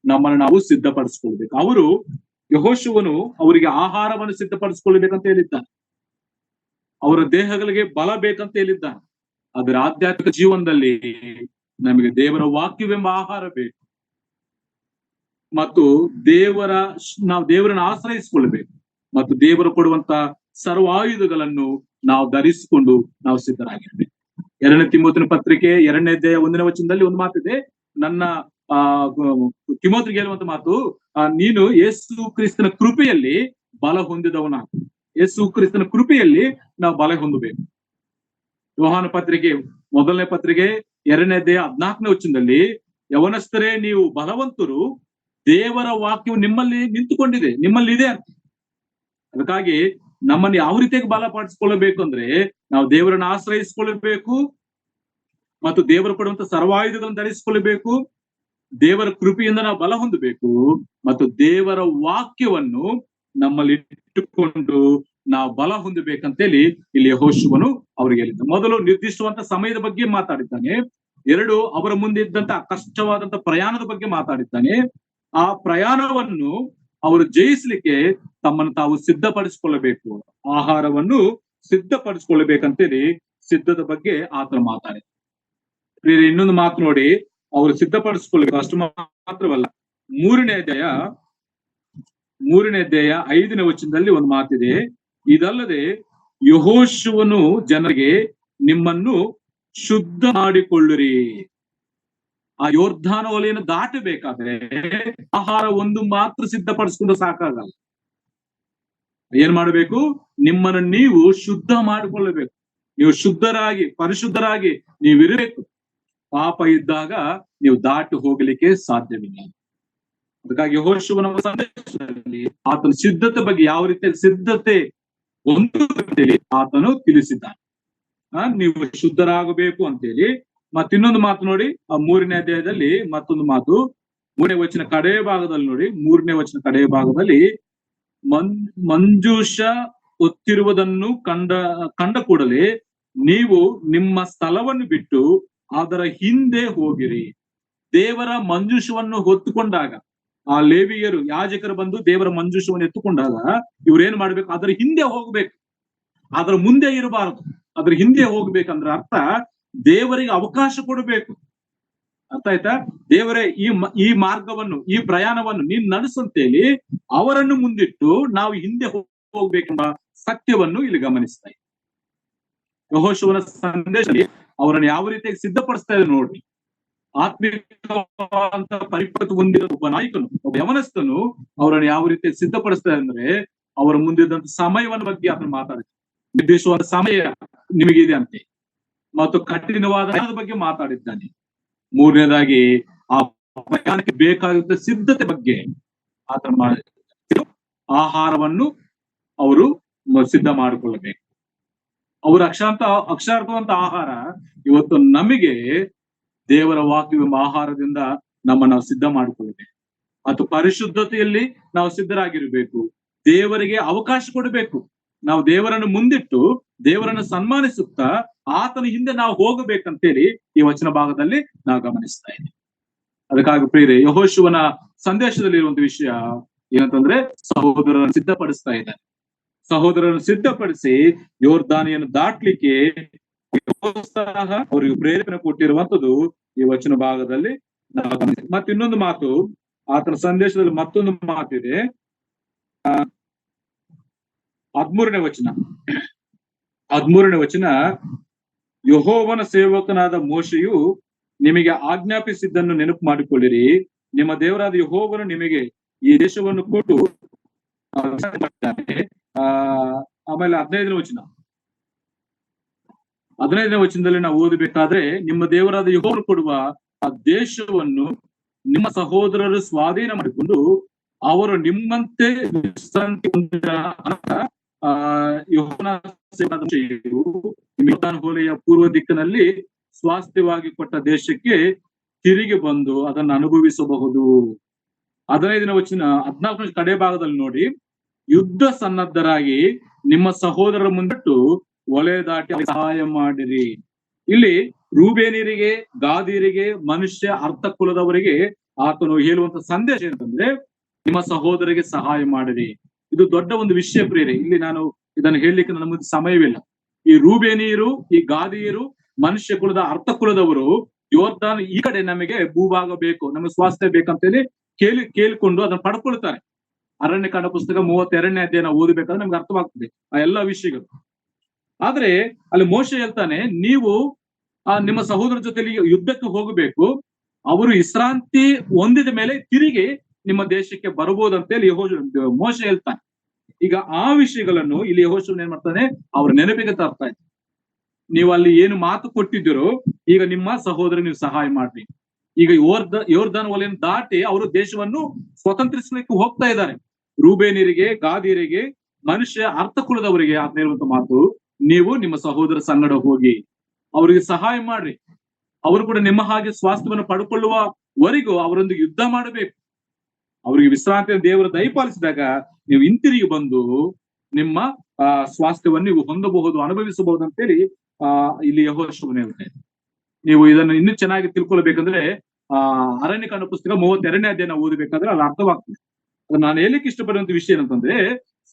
ನಮ್ಮನ್ನು ನಾವು ಸಿದ್ಧಪಡಿಸ್ಕೊಳ್ಬೇಕು. ಯೆಹೋಶುವನು ಅವರಿಗೆ ಆಹಾರವನ್ನು ಸಿದ್ಧಪಡಿಸ್ಕೊಳ್ಬೇಕಂತ ಹೇಳಿದ್ದಾನೆ. ಅವರ ದೇಹಗಳಿಗೆ ಬಲ ಬೇಕಂತ ಹೇಳಿದ್ದಾನೆ. ಅದರ ಆಧ್ಯಾತ್ಮಿಕ ಜೀವನದಲ್ಲಿ ನಮಗೆ ದೇವರ ವಾಕ್ಯವೆಂಬ ಆಹಾರ ಬೇಕು ಮತ್ತು ನಾವು ದೇವರನ್ನು ಆಶ್ರಯಿಸಿಕೊಳ್ಬೇಕು ಮತ್ತು ದೇವರು ಕೊಡುವಂತ ಸರ್ವಾಯುಧಗಳನ್ನು ನಾವು ಧರಿಸಿಕೊಂಡು ನಾವು ಸಿದ್ಧರಾಗಿರ್ಬೇಕು. 2 ತಿಮೋಥನ ಪತ್ರಿಕೆ 2ನೇ ಅಧ್ಯಾಯ 1ನೇ ವಚನದಲ್ಲಿ ಒಂದು ಮಾತಿದೆ. ನನ್ನ ತಿಮೋಥನಿಗೆ ಹೇಳುವಂತ ಮಾತು, ನೀನು ಯೇಸು ಕ್ರಿಸ್ತನ ಕೃಪೆಯಲ್ಲಿ ಬಲ ಹೊಂದಿದವನಾಗ. ಯೇಸು ಕ್ರಿಸ್ತನ ಕೃಪೆಯಲ್ಲಿ ನಾವು ಬಲ ಹೊಂದಬೇಕು. ಯೋಹಾನ ಪತ್ರಿಕೆ 1ನೇ ಪತ್ರಿಕೆ 2ನೇ ಅಧ್ಯಾಯ 14ನೇ ವಚನದಲ್ಲಿ, ಯವನಸ್ಥರೇ ನೀವು ಬಲವಂತರು, ದೇವರ ವಾಕ್ಯವು ನಿಮ್ಮಲ್ಲಿ ನಿಂತುಕೊಂಡಿದೆ, ನಿಮ್ಮಲ್ಲಿ ಇದೆ ಅಂತ. ಅದಕ್ಕಾಗಿ ನಮ್ಮನ್ನು ಯಾವ ರೀತಿಯಾಗಿ ಬಲಪಡಿಸಿಕೊಳ್ಳಬೇಕು ಅಂದ್ರೆ, ನಾವು ದೇವರನ್ನು ಆಶ್ರಯಿಸಿಕೊಳ್ಳಬೇಕು ಮತ್ತು ದೇವರು ಕೊಡುವಂತ ಸರ್ವಾಯುಧಗಳನ್ನು ಧರಿಸಿಕೊಳ್ಳಬೇಕು. ದೇವರ ಕೃಪೆಯಿಂದ ನಾವು ಬಲ ಹೊಂದಬೇಕು ಮತ್ತು ದೇವರ ವಾಕ್ಯವನ್ನು ನಮ್ಮಲ್ಲಿ ಇಟ್ಟುಕೊಂಡು ನಾವು ಬಲ ಹೊಂದಬೇಕಂತೇಳಿ ಇಲ್ಲಿ ಯೆಹೋಶುವನು ಅವರಿಗೆ ಹೇಳಿದ್ದ. ಮೊದಲು ನಿರ್ದಿಷ್ಟವಾದ ಸಮಯದ ಬಗ್ಗೆ ಮಾತಾಡಿದ್ದಾನೆ. 2, ಅವರ ಮುಂದೆ ಇದ್ದಂತ ಕಷ್ಟವಾದಂತ ಪ್ರಯಾಣದ ಬಗ್ಗೆ ಮಾತಾಡಿದ್ದಾನೆ. ಆ ಪ್ರಯಾಣವನ್ನು ಅವರು ಜಯಿಸ್ಲಿಕ್ಕೆ ತಮ್ಮನ್ನು ತಾವು ಸಿದ್ಧಪಡಿಸಿಕೊಳ್ಳಬೇಕು, ಆಹಾರವನ್ನು ಸಿದ್ಧಪಡಿಸಿಕೊಳ್ಳಬೇಕಂತೇಳಿ ಸಿದ್ಧದ ಬಗ್ಗೆ ಆತನು ಮಾತಾಡಿದ. ಇನ್ನೊಂದು ಮಾತು ನೋಡಿ, ಅವರು ಸಿದ್ಧಪಡಿಸಿಕೊಳ್ಳಬೇಕು. ಅಷ್ಟು ಮಾತ್ರವಲ್ಲ, 3ನೇ ಅಧ್ಯಾಯ 5ನೇ ವಚನದಲ್ಲಿ ಒಂದು ಮಾತಿದೆ. ಇದಲ್ಲದೆ ಯೆಹೋಶುವನು ಜನರಿಗೆ ನಿಮ್ಮನ್ನು ಶುದ್ಧ ಮಾಡಿಕೊಳ್ಳಿರಿ. ಆ ಯೋರ್ಧಾನ ವಲಯನ್ನು ದಾಟಬೇಕಾದ್ರೆ ಆಹಾರ ಒಂದು ಮಾತ್ರ ಸಿದ್ಧಪಡಿಸ್ಕೊಂಡು ಸಾಕಾಗಲ್ಲ. ಏನ್ ಮಾಡಬೇಕು? ನಿಮ್ಮನ್ನು ನೀವು ಶುದ್ಧ ಮಾಡಿಕೊಳ್ಳಬೇಕು. ನೀವು ಶುದ್ಧರಾಗಿ ಪರಿಶುದ್ಧರಾಗಿ ನೀವಿರಬೇಕು. ಪಾಪ ಇದ್ದಾಗ ನೀವು ದಾಟಿ ಹೋಗ್ಲಿಕ್ಕೆ ಸಾಧ್ಯವಿಲ್ಲ. ಅದಕ್ಕಾಗಿ ಯೆಹೋಶುವನ ಸಂದೇಶದಲ್ಲಿ ಆತನ ಸಿದ್ಧತೆ ಬಗ್ಗೆ ಯಾವ ರೀತಿಯ ಸಿದ್ಧತೆ ಹೊಂದುತ್ತೇಳಿ ಆತನು ತಿಳಿಸಿದ್ದಾನೆ. ನೀವು ಶುದ್ಧರಾಗಬೇಕು ಅಂತೇಳಿ. ಮತ್ತಿನ್ನೊಂದು ಮಾತು ನೋಡಿ, ಆ 3ನೇ ಅಧ್ಯಾಯದಲ್ಲಿ ಮತ್ತೊಂದು ಮಾತು, 3ನೇ ವಚನ ಕಡೆಯ ಭಾಗದಲ್ಲಿ ನೋಡಿ. 3ನೇ ವಚನ ಕಡೆಯ ಭಾಗದಲ್ಲಿ, ಮಂಜೂಷ ಹೊತ್ತಿರುವುದನ್ನು ಕಂಡ ಕೂಡಲೇ ನೀವು ನಿಮ್ಮ ಸ್ಥಳವನ್ನು ಬಿಟ್ಟು ಅದರ ಹಿಂದೆ ಹೋಗಿರಿ. ದೇವರ ಮಂಜೂಷವನ್ನು ಹೊತ್ತುಕೊಂಡಾಗ ಆ ಲೇವಿಯರು ಯಾಜಕರು ಬಂದು ದೇವರ ಮಂಜೂಷವನ್ನು ಎತ್ತುಕೊಂಡಾಗ ಇವ್ರೇನ್ ಮಾಡ್ಬೇಕು? ಅದರ ಹಿಂದೆ ಹೋಗ್ಬೇಕು, ಅದರ ಮುಂದೆ ಇರಬಾರದು. ಅದ್ರ ಹಿಂದೆ ಹೋಗ್ಬೇಕಂದ್ರೆ ಅರ್ಥ ದೇವರಿಗೆ ಅವಕಾಶ ಕೊಡಬೇಕು. ಅರ್ಥ ಆಯ್ತಾ? ದೇವರೇ ಈ ಮಾರ್ಗವನ್ನು, ಈ ಪ್ರಯಾಣವನ್ನು ನೀನ್ ನಡೆಸಂತೇಳಿ ಅವರನ್ನು ಮುಂದಿಟ್ಟು ನಾವು ಹಿಂದೆ ಹೋಗ್ಬೇಕೆಂಬ ಸತ್ಯವನ್ನು ಇಲ್ಲಿ ಗಮನಿಸ್ತಾ ಇದ್ದೀವಿ. ಯೆಹೋಶುವನ ಸಂದೇಶದಲ್ಲಿ ಅವರನ್ನು ಯಾವ ರೀತಿಯಾಗಿ ಸಿದ್ಧಪಡಿಸ್ತಾ ಇದೆ ನೋಡಿ. ಆತ್ಮಿಕವಾದಂತ ಪರಿಪಕ್ವತೆ ಹೊಂದಿರೋ ಒಬ್ಬ ನಾಯಕನು, ಒಬ್ಬ ಯವನಸ್ಥನು ಅವರನ್ನು ಯಾವ ರೀತಿಯಾಗಿ ಸಿದ್ಧಪಡಿಸ್ತಾ ಅಂದ್ರೆ, ಅವರ ಮುಂದಿದ್ದಂತ ಸಮಯವನ್ನು ಬಗ್ಗೆ ಅದನ್ನು ಮಾತಾಡಿದ. ನಿರ್ದಿಷ್ಟವಾದ ಸಮಯ ನಿಮಗಿದೆ ಅಂತೆ ಮತ್ತು ಕಠಿಣವಾದ ಬಗ್ಗೆ ಮಾತಾಡಿದ್ದಾನೆ. 3ನೇದಾಗಿ ಆ ಪ್ರಯಾಣಕ್ಕೆ ಬೇಕಾದ ಸಿದ್ಧತೆ ಬಗ್ಗೆ ಆತನು ಮಾಡಿದ. ಆಹಾರವನ್ನು ಅವರು ಸಿದ್ಧ ಮಾಡಿಕೊಳ್ಳಬೇಕು. ಅವರ ಅಕ್ಷಾರ್ಥವಂತ ಆಹಾರ ಇವತ್ತು ನಮಗೆ ದೇವರ ವಾಕ್ಯವೆಂಬ ಆಹಾರದಿಂದ ನಾವು ಸಿದ್ಧ ಮಾಡಿಕೊಳ್ಳಬೇಕು ಮತ್ತು ಪರಿಶುದ್ಧತೆಯಲ್ಲಿ ನಾವು ಸಿದ್ಧರಾಗಿರ್ಬೇಕು. ದೇವರಿಗೆ ಅವಕಾಶ ಕೊಡಬೇಕು. ನಾವು ದೇವರನ್ನು ಮುಂದಿಟ್ಟು ದೇವರನ್ನು ಸನ್ಮಾನಿಸುತ್ತಾ ಆತನ ಹಿಂದೆ ನಾವು ಹೋಗಬೇಕಂತೇಳಿ ಈ ವಚನ ಭಾಗದಲ್ಲಿ ನಾವು ಗಮನಿಸ್ತಾ ಇದ್ದೀವಿ. ಅದಕ್ಕಾಗಿ ಪ್ರಿಯರೇ, ಯೆಹೋಶುವನ ಸಂದೇಶದಲ್ಲಿ ಇರುವಂತ ವಿಷಯ ಏನಂತಂದ್ರೆ, ಸಹೋದರರನ್ನು ಸಿದ್ಧಪಡಿಸ್ತಾ ಇದ್ದಾನೆ. ಸಹೋದರರನ್ನು ಸಿದ್ಧಪಡಿಸಿ ಯೋರ್ದಾನಿಯನ್ನು ದಾಟ್ಲಿಕ್ಕೆ ಪ್ರೋತ್ಸಾಹ ಅವರಿಗೆ ಪ್ರೇರೇಪಣೆ ಕೊಟ್ಟಿರುವಂತದ್ದು ಈ ವಚನ ಭಾಗದಲ್ಲಿ ನಾವು ಗಮನಿಸ್ತೀವಿ. ಮತ್ತೆ ಇನ್ನೊಂದು ಮಾತು, ಆತನ ಸಂದೇಶದಲ್ಲಿ ಮತ್ತೊಂದು ಮಾತಿದೆ. 13ನೇ ವಚನ, ಯೆಹೋವನ ಸೇವಕನಾದ ಮೋಶೆಯು ನಿಮಗೆ ಆಜ್ಞಾಪಿಸಿದ್ದನ್ನು ನೆನಪು ಮಾಡಿಕೊಳ್ಳಿರಿ. ನಿಮ್ಮ ದೇವರಾದ ಯೆಹೋವನು ನಿಮಗೆ ಈ ದೇಶವನ್ನು ಕೊಟ್ಟು ಆಮೇಲೆ 15ನೇ ವಚನದಲ್ಲಿ ನಾವು ಓದಬೇಕಾದ್ರೆ, ನಿಮ್ಮ ದೇವರಾದ ಯೆಹೋವನು ಕೊಡುವ ಆ ದೇಶವನ್ನು ನಿಮ್ಮ ಸಹೋದರರು ಸ್ವಾಧೀನ ಮಾಡಿಕೊಂಡು ಅವರು ನಿಮ್ಮಂತೆ ವಿಶ್ರಾಂತಿ ಹೊಲೆಯ ಪೂರ್ವ ದಿಕ್ಕಿನಲ್ಲಿ ಸ್ವಾಸ್ಥ್ಯವಾಗಿ ಕೊಟ್ಟ ದೇಶಕ್ಕೆ ತಿರುಗಿ ಬಂದು ಅದನ್ನು ಅನುಭವಿಸಬಹುದು. 15ನೇ ವಚನ 14ನೇ ಕಡೆ ಭಾಗದಲ್ಲಿ ನೋಡಿ, ಯುದ್ಧ ಸನ್ನದ್ಧರಾಗಿ ನಿಮ್ಮ ಸಹೋದರರ ಮುಂದಿಟ್ಟು ಒಲೆ ದಾಟಿ ಸಹಾಯ ಮಾಡಿರಿ. ಇಲ್ಲಿ ರೂಬೇನಿಯರಿಗೆ, ಗಾದಿಯರಿಗೆ, ಮನುಷ್ಯ ಅರ್ಥ ಕುಲದವರಿಗೆ ಆತನು ಹೇಳುವಂತ ಸಂದೇಶ ಏನಂತಂದ್ರೆ, ನಿಮ್ಮ ಸಹೋದರಿಗೆ ಸಹಾಯ ಮಾಡಿರಿ. ಇದು ದೊಡ್ಡ ಒಂದು ವಿಷಯ ಪ್ರಿಯರೇ. ಇಲ್ಲಿ ನಾನು ಇದನ್ನು ಹೇಳಲಿಕ್ಕೆ ನನ್ನ ಮುಂದೆ ಸಮಯವಿಲ್ಲ. ಈ ರೂಬೇನಿಯರು, ಈ ಗಾದಿಯರು, ಮನುಷ್ಯ ಕುಲದ ಅರ್ಥ ಕುಲದವರು ಯೋರ್ದಾನ್ ಈ ಕಡೆ ನಮಗೆ ಭೂಭಾಗ ಬೇಕು, ನಮಗೆ ಸ್ವಾಸ್ಥ್ಯ ಬೇಕಂತೇಳಿ ಕೇಳಿಕೊಂಡು ಅದನ್ನು ಪಡ್ಕೊಳ್ತಾರೆ. ಅರಣ್ಯಕಾಂಡ ಪುಸ್ತಕ 32ನೇ ಅಧ್ಯಾಯ ನಾವು ಓದಬೇಕಾದ್ರೆ ನಮ್ಗೆ ಅರ್ಥವಾಗ್ತದೆ ಆ ಎಲ್ಲಾ ವಿಷಯಗಳು. ಆದ್ರೆ ಅಲ್ಲಿ ಮೋಶೆ ಹೇಳ್ತಾನೆ, ನೀವು ನಿಮ್ಮ ಸಹೋದರ ಜೊತೆಲಿ ಯುದ್ಧಕ್ಕೆ ಹೋಗಬೇಕು, ಅವರು ವಿಶ್ರಾಂತಿ ಹೊಂದಿದ ಮೇಲೆ ತಿರುಗಿ ನಿಮ್ಮ ದೇಶಕ್ಕೆ ಬರಬಹುದಂತೇಳಿ ಮೋಶೆ ಹೇಳ್ತಾನೆ. ಈಗ ಆ ವಿಷಯಗಳನ್ನು ಇಲ್ಲಿ ಯೆಹೋಶುವ ಏನ್ ಮಾಡ್ತಾನೆ, ಅವ್ರ ನೆನಪಿಗೆ ತರ್ತಾ ಇದ್ದಾರೆ. ನೀವು ಅಲ್ಲಿ ಏನು ಮಾತು ಕೊಟ್ಟಿದ್ದೀರೋ, ಈಗ ನಿಮ್ಮ ಸಹೋದರ ನೀವು ಸಹಾಯ ಮಾಡ್ರಿ. ಈಗ ಯೋರ್ದಾನ್ ವಲಯವನ್ನು ದಾಟಿ ಅವರು ದೇಶವನ್ನು ಸ್ವತಂತ್ರಿಸಲಿಕ್ಕೆ ಹೋಗ್ತಾ ಇದ್ದಾರೆ. ರೂಬೇನಿಯರಿಗೆ, ಗಾದಿಯರಿಗೆ, ಮನುಷ್ಯ ಅರ್ಥ ಕುಲದವರಿಗೆ ಆತ್ಮೇರುವಂತ ಮಾತು, ನೀವು ನಿಮ್ಮ ಸಹೋದರ ಸಂಗಡ ಹೋಗಿ ಅವರಿಗೆ ಸಹಾಯ ಮಾಡ್ರಿ. ಅವರು ಕೂಡ ನಿಮ್ಮ ಹಾಗೆ ಸ್ವಾಸ್ಥ್ಯವನ್ನು ಪಡ್ಕೊಳ್ಳುವವರೆಗೂ ಅವರೊಂದಿಗೆ ಯುದ್ಧ ಮಾಡಬೇಕು. ಅವರಿಗೆ ವಿಶ್ರಾಂತಿಯನ್ನು ದೇವರು ದಯಪಾಲಿಸಿದಾಗ ನೀವು ಹಿಂತಿರುಗಿ ಬಂದು ನಿಮ್ಮ ಸ್ವಾಸ್ಥ್ಯವನ್ನು ನೀವು ಹೊಂದಬಹುದು, ಅನುಭವಿಸಬಹುದು ಅಂತೇಳಿ ಇಲ್ಲಿ ಯೆಹೋಶುವನು ಹೇಳ್ತಾರೆ. ನೀವು ಇದನ್ನು ಇನ್ನೂ ಚೆನ್ನಾಗಿ ತಿಳ್ಕೊಳ್ಬೇಕಂದ್ರೆ ಅರಣ್ಯಕಾಂಡ ಪುಸ್ತಕ 32ನೇ ಅಧ್ಯಾಯ ನಾವು ಓದಬೇಕಾದ್ರೆ ಅಲ್ಲಿ ಅರ್ಥವಾಗ್ತದೆ. ಅದು ನಾನು ಹೇಳಲಿಕ್ಕೆ ಇಷ್ಟಪಡುವಂತ ವಿಷಯ ಏನಂತಂದ್ರೆ,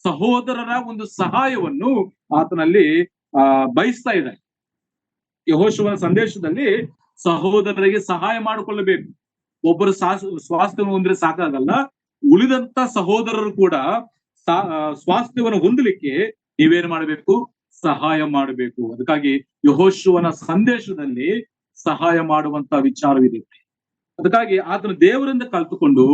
ಸಹೋದರರ ಒಂದು ಸಹಾಯವನ್ನು ಆತನಲ್ಲಿ ಬಯಸ್ತಾ ಇದ್ದಾರೆ. ಯೆಹೋಶುವನ ಸಂದೇಶದಲ್ಲಿ ಸಹೋದರರಿಗೆ ಸಹಾಯ ಮಾಡಿಕೊಳ್ಳಬೇಕು. ಒಬ್ಬರು ಸ್ವಾಸ್ಥ್ಯವನ್ನು ಹೊಂದ್ರೆ ಸಾಕಾಗಲ್ಲ, ಉಳಿದಂತ ಸಹೋದರರು ಕೂಡ ಸ್ವಾಸ್ಥ್ಯವನ್ನು ಹೊಂದಲಿಕ್ಕೆ ನೀವೇನು ಮಾಡಬೇಕು, ಸಹಾಯ ಮಾಡಬೇಕು. ಅದಕ್ಕಾಗಿ ಯೆಹೋಶುವನ ಸಂದೇಶದಲ್ಲಿ ಸಹಾಯ ಮಾಡುವಂತ ವಿಚಾರವಿದೆ. ಅದಕ್ಕಾಗಿ ಆತನ ದೇವರಿಂದ ಕಲ್ತುಕೊಂಡು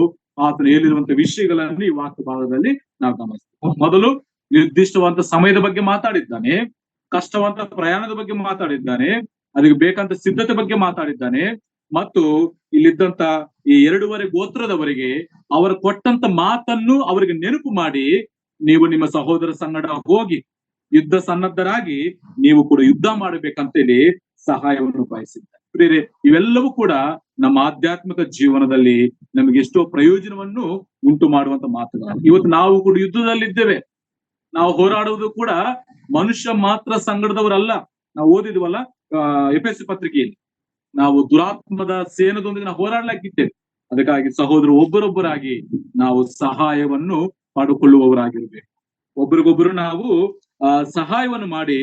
ಆತನು ಹೇಳಿರುವಂತ ವಿಷಯಗಳನ್ನು ಈ ವಾಕ್ಯ ಭಾಗದಲ್ಲಿ ನಾವು ಗಮನಿಸ್ತೀವಿ. ಮೊದಲು ನಿರ್ದಿಷ್ಟವಾದ ಸಮಯದ ಬಗ್ಗೆ ಮಾತಾಡಿದ್ದಾನೆ, ಕಷ್ಟವಂತ ಪ್ರಯಾಣದ ಬಗ್ಗೆ ಮಾತಾಡಿದ್ದಾನೆ, ಅದಕ್ಕೆ ಬೇಕಂತ ಸಿದ್ಧತೆ ಬಗ್ಗೆ ಮಾತಾಡಿದ್ದಾನೆ, ಮತ್ತು ಇಲ್ಲಿದ್ದಂತ ಈ 2.5 ಗೋತ್ರದವರಿಗೆ ಅವರು ಕೊಟ್ಟಂತ ಮಾತನ್ನು ಅವರಿಗೆ ನೆನಪು ಮಾಡಿ, ನೀವು ನಿಮ್ಮ ಸಹೋದರ ಸಂಗಡ ಹೋಗಿ ಯುದ್ಧ ಸನ್ನದ್ಧರಾಗಿ ನೀವು ಕೂಡ ಯುದ್ಧ ಮಾಡಬೇಕಂತೇಳಿ ಸಹಾಯವನ್ನು ಬಯಸಿದ್ದಾರೆ. ಪ್ರಿಯರೇ, ಇವೆಲ್ಲವೂ ಕೂಡ ನಮ್ಮ ಆಧ್ಯಾತ್ಮಿಕ ಜೀವನದಲ್ಲಿ ನಮಗೆ ಎಷ್ಟೋ ಪ್ರಯೋಜನವನ್ನು ಉಂಟು ಮಾಡುವಂತ ಮಾತುಗಳು. ಇವತ್ತು ನಾವು ಕೂಡ ಯುದ್ಧದಲ್ಲಿದ್ದೇವೆ. ನಾವು ಹೋರಾಡುವುದು ಕೂಡ ಮನುಷ್ಯ ಮಾತ್ರ ಸಂಗಡದವರಲ್ಲ. ನಾವು ಓದಿದ್ವಲ್ಲ ಎಫೆಸ ಪತ್ರಿಕೆಯಲ್ಲಿ, ನಾವು ದುರಾತ್ಮದ ಸೇನದೊಂದಿಗೆ ನಾವು ಹೋರಾಡ್ಲಿಕ್ಕಿದ್ದೇವೆ. ಅದಕ್ಕಾಗಿ ಸಹೋದರ ಒಬ್ಬರೊಬ್ಬರಾಗಿ ನಾವು ಸಹಾಯವನ್ನು ಪಡೆದುಕೊಳ್ಳುವವರಾಗಿರ್ಬೇಕು. ಒಬ್ಬರಿಗೊಬ್ಬರು ನಾವು ಸಹಾಯವನ್ನು ಮಾಡಿ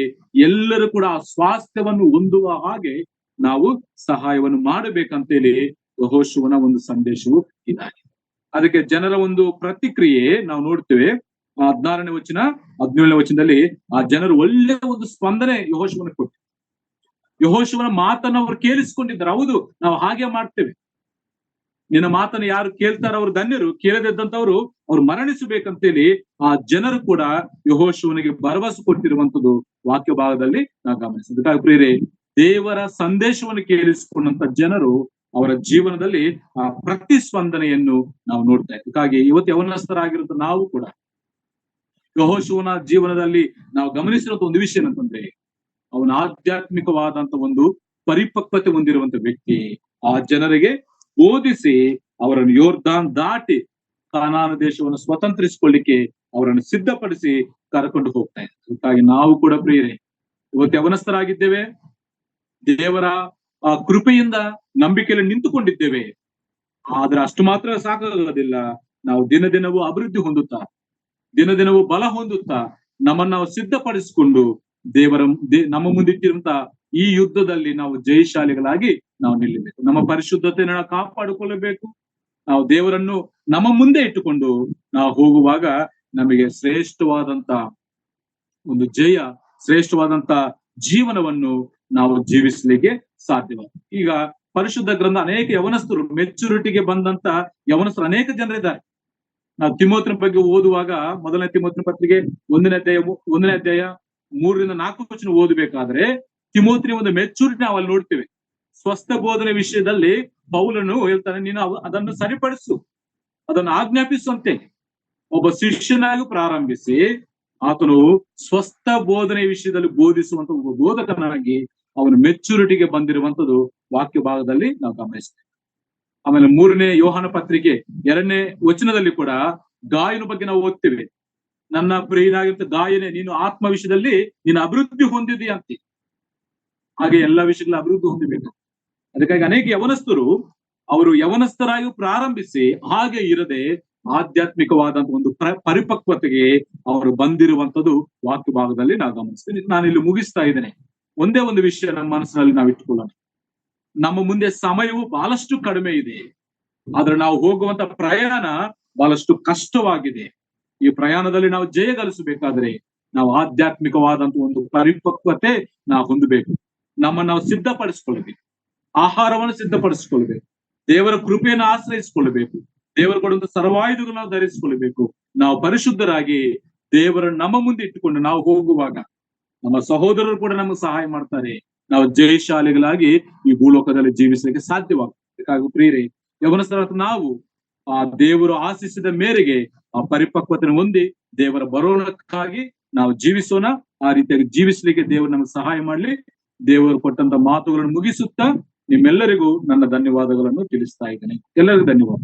ಎಲ್ಲರೂ ಕೂಡ ಸ್ವಾಸ್ಥ್ಯವನ್ನು ಹೊಂದುವ ಹಾಗೆ ನಾವು ಸಹಾಯವನ್ನು ಮಾಡಬೇಕಂತೇಳಿ ಯೆಹೋಶುವನ ಒಂದು ಸಂದೇಶವು ಇದಾಗಿದೆ. ಅದಕ್ಕೆ ಜನರ ಒಂದು ಪ್ರತಿಕ್ರಿಯೆ ನಾವು ನೋಡ್ತೇವೆ. 16ನೇ ವಚನ 17ನೇ ವಚನದಲ್ಲಿ ಆ ಜನರು ಒಳ್ಳೆ ಒಂದು ಸ್ಪಂದನೆ ಯೆಹೋಶುವನ ಕೊಟ್ಟು, ಯೆಹೋಶುವನ ಮಾತನ್ನು ಅವರು ಕೇಳಿಸಿಕೊಂಡಿದ್ದಾರೆ. ಹೌದು, ನಾವು ಹಾಗೆ ಮಾಡ್ತೇವೆ, ನಿನ್ನ ಮಾತನ್ನು ಯಾರು ಕೇಳ್ತಾರ ಅವರು ಧನ್ಯರು, ಕೇಳದಿದ್ದಂತವ್ರು ಅವ್ರು ಮರಣಿಸಬೇಕಂತೇಳಿ ಆ ಜನರು ಕೂಡ ಯೆಹೋಶುವನಿಗೆ ಭರವಸೆ ಕೊಟ್ಟಿರುವಂತದ್ದು ವಾಕ್ಯ ಭಾಗದಲ್ಲಿ ನಾವು ಗಮನಿಸಿದ. ಅದಕ್ಕಾಗಿ ಪ್ರಿಯರೇ, ದೇವರ ಸಂದೇಶವನ್ನು ಕೇಳಿಸಿಕೊಂಡಂತ ಜನರು ಅವರ ಜೀವನದಲ್ಲಿ ಆ ಪ್ರತಿಸ್ಪಂದನೆಯನ್ನು ನಾವು ನೋಡ್ತಾ ಇದ್ದೀವಿ. ಅದಕ್ಕಾಗಿ ಇವತ್ತು ಯವನಸ್ಥರಾಗಿರುವಂತ ನಾವು ಕೂಡ ಯೆಹೋಶುವನ ಜೀವನದಲ್ಲಿ ನಾವು ಗಮನಿಸಿರುವಂತ ಒಂದು ವಿಷಯ ಏನಂತಂದ್ರೆ, ಅವನ ಆಧ್ಯಾತ್ಮಿಕವಾದಂತ ಒಂದು ಪರಿಪಕ್ವತೆ ಹೊಂದಿರುವಂತ ವ್ಯಕ್ತಿ. ಆ ಜನರಿಗೆ ಬೋಧಿಸಿ ಅವರನ್ನು ಯೋರ್ದಾನ್ ದಾಟಿ ಕಾನಾನ ದೇಶವನ್ನು ಸ್ವತಂತ್ರಿಸಿಕೊಳ್ಳಿಕ್ಕೆ ಅವರನ್ನು ಸಿದ್ಧಪಡಿಸಿ ಕರ್ಕೊಂಡು ಹೋಗ್ತಾ ಇದ್ದಾರೆ. ಅದಕ್ಕಾಗಿ ನಾವು ಕೂಡ ಪ್ರಿಯರೇ, ಇವತ್ತು ಯವನಸ್ಥರಾಗಿದ್ದೇವೆ, ದೇವರ ಕೃಪೆಯಿಂದ ನಂಬಿಕೆಯಲ್ಲಿ ನಿಂತುಕೊಂಡಿದ್ದೇವೆ. ಆದ್ರೆ ಅಷ್ಟು ಮಾತ್ರ ಸಾಕಾಗೋದಿಲ್ಲ. ನಾವು ದಿನ ದಿನವೂ ಅಭಿವೃದ್ಧಿ ಹೊಂದುತ್ತಾ, ದಿನ ದಿನವೂ ಬಲ ಹೊಂದುತ್ತಾ ನಮ್ಮನ್ನು ನಾವು ಸಿದ್ಧಪಡಿಸಿಕೊಂಡು ನಮ್ಮ ಮುಂದಿಟ್ಟಿರುವಂತ ಈ ಯುದ್ಧದಲ್ಲಿ ನಾವು ಜಯಶಾಲಿಗಳಾಗಿ ನಾವು ನಿಲ್ಲಬೇಕು. ನಮ್ಮ ಪರಿಶುದ್ಧತೆಯನ್ನು ನಾವು ಕಾಪಾಡಿಕೊಳ್ಳಬೇಕು. ನಾವು ದೇವರನ್ನು ನಮ್ಮ ಮುಂದೆ ಇಟ್ಟುಕೊಂಡು ನಾವು ಹೋಗುವಾಗ ನಮಗೆ ಶ್ರೇಷ್ಠವಾದಂತ ಒಂದು ಶ್ರೇಷ್ಠವಾದಂತ ಜೀವನವನ್ನು ನಾವು ಜೀವಿಸಲಿಕ್ಕೆ ಸಾಧ್ಯವಾಗುತ್ತೆ. ಈಗ ಪರಿಶುದ್ಧ ಗ್ರಂಥ ಅನೇಕ ಯವನಸ್ಥರು ಮೆಚುರಿಟಿಗೆ ಬಂದಂತ ಯವನಸ್ಥರು ಅನೇಕ ಜನರಿದ್ದಾರೆ. ನಾವು ತಿಮೋತಿನ ಬಗ್ಗೆ ಓದುವಾಗ ಮೊದಲನೇ ತಿಮೋತಿನ ಪತ್ರಿಕೆ 1ನೇ ಅಧ್ಯಾಯ 3-4 ವಚನ ಓದಬೇಕಾದ್ರೆ ತಿಮೋತಿನ ಒಂದು ಮೆಚುರಿಟಿ ನಾವು ಅಲ್ಲಿ ನೋಡ್ತೇವೆ. ಸ್ವಸ್ಥ ಬೋಧನೆ ವಿಷಯದಲ್ಲಿ ಪೌಲನು ಹೇಳ್ತಾನೆ, ನೀನು ಅದನ್ನು ಸರಿಪಡಿಸು, ಅದನ್ನು ಆಜ್ಞಾಪಿಸುವಂತೆ. ಒಬ್ಬ ಶಿಷ್ಯನಾಗಿ ಪ್ರಾರಂಭಿಸಿ ಆತನು ಸ್ವಸ್ಥ ಬೋಧನೆ ವಿಷಯದಲ್ಲಿ ಬೋಧಿಸುವಂತ ಒಬ್ಬ ಬೋಧಕನಾಗಿ ಅವನು ಮೆಚುರಿಟಿಗೆ ಬಂದಿರುವಂತದ್ದು ವಾಕ್ಯ ಭಾಗದಲ್ಲಿ ನಾವು ಗಮನಿಸ್ತೇವೆ. ಆಮೇಲೆ 3ನೇ ಯೋಹಾನ ಪತ್ರಿಕೆ 2ನೇ ವಚನದಲ್ಲಿ ಕೂಡ ಗಾಯನ ಬಗ್ಗೆ ನಾವು ಓದ್ತೇವೆ. ನನ್ನ ಪ್ರಿಯನಾಗಿರ್ತ ಗಾಯನೇ, ನೀನು ಆತ್ಮ ವಿಷಯದಲ್ಲಿ ನೀನು ಅಭಿವೃದ್ಧಿ ಹೊಂದಿದೀಯ ಅಂತೆ. ಹಾಗೆ ಎಲ್ಲಾ ವಿಷಯಗಳ ಅಭಿವೃದ್ಧಿ ಹೊಂದಬೇಕು. ಅದಕ್ಕಾಗಿ ಅನೇಕ ಯವನಸ್ಥರು ಅವರು ಯವನಸ್ಥರಾಗಿ ಪ್ರಾರಂಭಿಸಿ ಹಾಗೆ ಇರದೆ ಆಧ್ಯಾತ್ಮಿಕವಾದಂತ ಒಂದು ಪರಿಪಕ್ವತೆಗೆ ಅವರು ಬಂದಿರುವಂತದ್ದು ವಾಕ್ಯ ಭಾಗದಲ್ಲಿ ನಾವು ಗಮನಿಸ್ತೀನಿ. ನಾನು ಇಲ್ಲಿ ಮುಗಿಸ್ತಾ ಇದ್ದೇನೆ. ಒಂದೇ ಒಂದು ವಿಷಯ ನಮ್ಮ ಮನಸ್ಸಿನಲ್ಲಿ ನಾವು ಇಟ್ಟುಕೊಳ್ಳೋಣ. ನಮ್ಮ ಮುಂದೆ ಸಮಯವು ಬಹಳಷ್ಟು ಕಡಿಮೆ ಇದೆ, ಆದ್ರೆ ನಾವು ಹೋಗುವಂತ ಪ್ರಯಾಣ ಬಹಳಷ್ಟು ಕಷ್ಟವಾಗಿದೆ. ಈ ಪ್ರಯಾಣದಲ್ಲಿ ನಾವು ಜಯ ಗಳಿಸಬೇಕಾದ್ರೆ ನಾವು ಆಧ್ಯಾತ್ಮಿಕವಾದಂತ ಒಂದು ಪರಿಪಕ್ವತೆ ನಾವು ಹೊಂದಬೇಕು. ನಮ್ಮನ್ನು ನಾವು ಸಿದ್ಧಪಡಿಸ್ಕೊಳ್ಬೇಕು, ಆಹಾರವನ್ನು ಸಿದ್ಧಪಡಿಸ್ಕೊಳ್ಬೇಕು, ದೇವರ ಕೃಪೆಯನ್ನು ಆಶ್ರಯಿಸಿಕೊಳ್ಬೇಕು, ದೇವರು ಕೊಡುವಂತ ಸರ್ವಾಯುಧಗಳನ್ನು ನಾವು ಧರಿಸಿಕೊಳ್ಬೇಕು. ನಾವು ಪರಿಶುದ್ಧರಾಗಿ ದೇವರನ್ನು ನಮ್ಮ ಮುಂದೆ ಇಟ್ಟುಕೊಂಡು ನಾವು ಹೋಗುವಾಗ ನಮ್ಮ ಸಹೋದರರು ಕೂಡ ನಮಗೆ ಸಹಾಯ ಮಾಡ್ತಾರೆ. ನಾವು ಜಯಶಾಲಿಗಳಾಗಿ ಈ ಭೂಲೋಕದಲ್ಲಿ ಜೀವಿಸಲಿಕ್ಕೆ ಸಾಧ್ಯವಾಗುತ್ತೆ. ಪ್ರಿಯರೇ, ಯವನಸ್ಥರ ನಾವು ಆ ದೇವರು ಆಶಿಸಿದ ಮೇರೆಗೆ ಆ ಪರಿಪಕ್ವತೆ ಹೊಂದಿ ದೇವರ ಬರೋಣಕ್ಕಾಗಿ ನಾವು ಜೀವಿಸೋಣ. ಆ ರೀತಿಯಾಗಿ ಜೀವಿಸಲಿಕ್ಕೆ ದೇವರು ನಮಗೆ ಸಹಾಯ ಮಾಡ್ಲಿ. ದೇವರು ಕೊಟ್ಟಂತ ಮಾತುಗಳನ್ನು ಮುಗಿಸುತ್ತಾ ನಿಮ್ಮೆಲ್ಲರಿಗೂ ನನ್ನ ಧನ್ಯವಾದಗಳನ್ನು ತಿಳಿಸ್ತಾ ಇದ್ದೇನೆ. ಎಲ್ಲರಿಗೂ ಧನ್ಯವಾದ.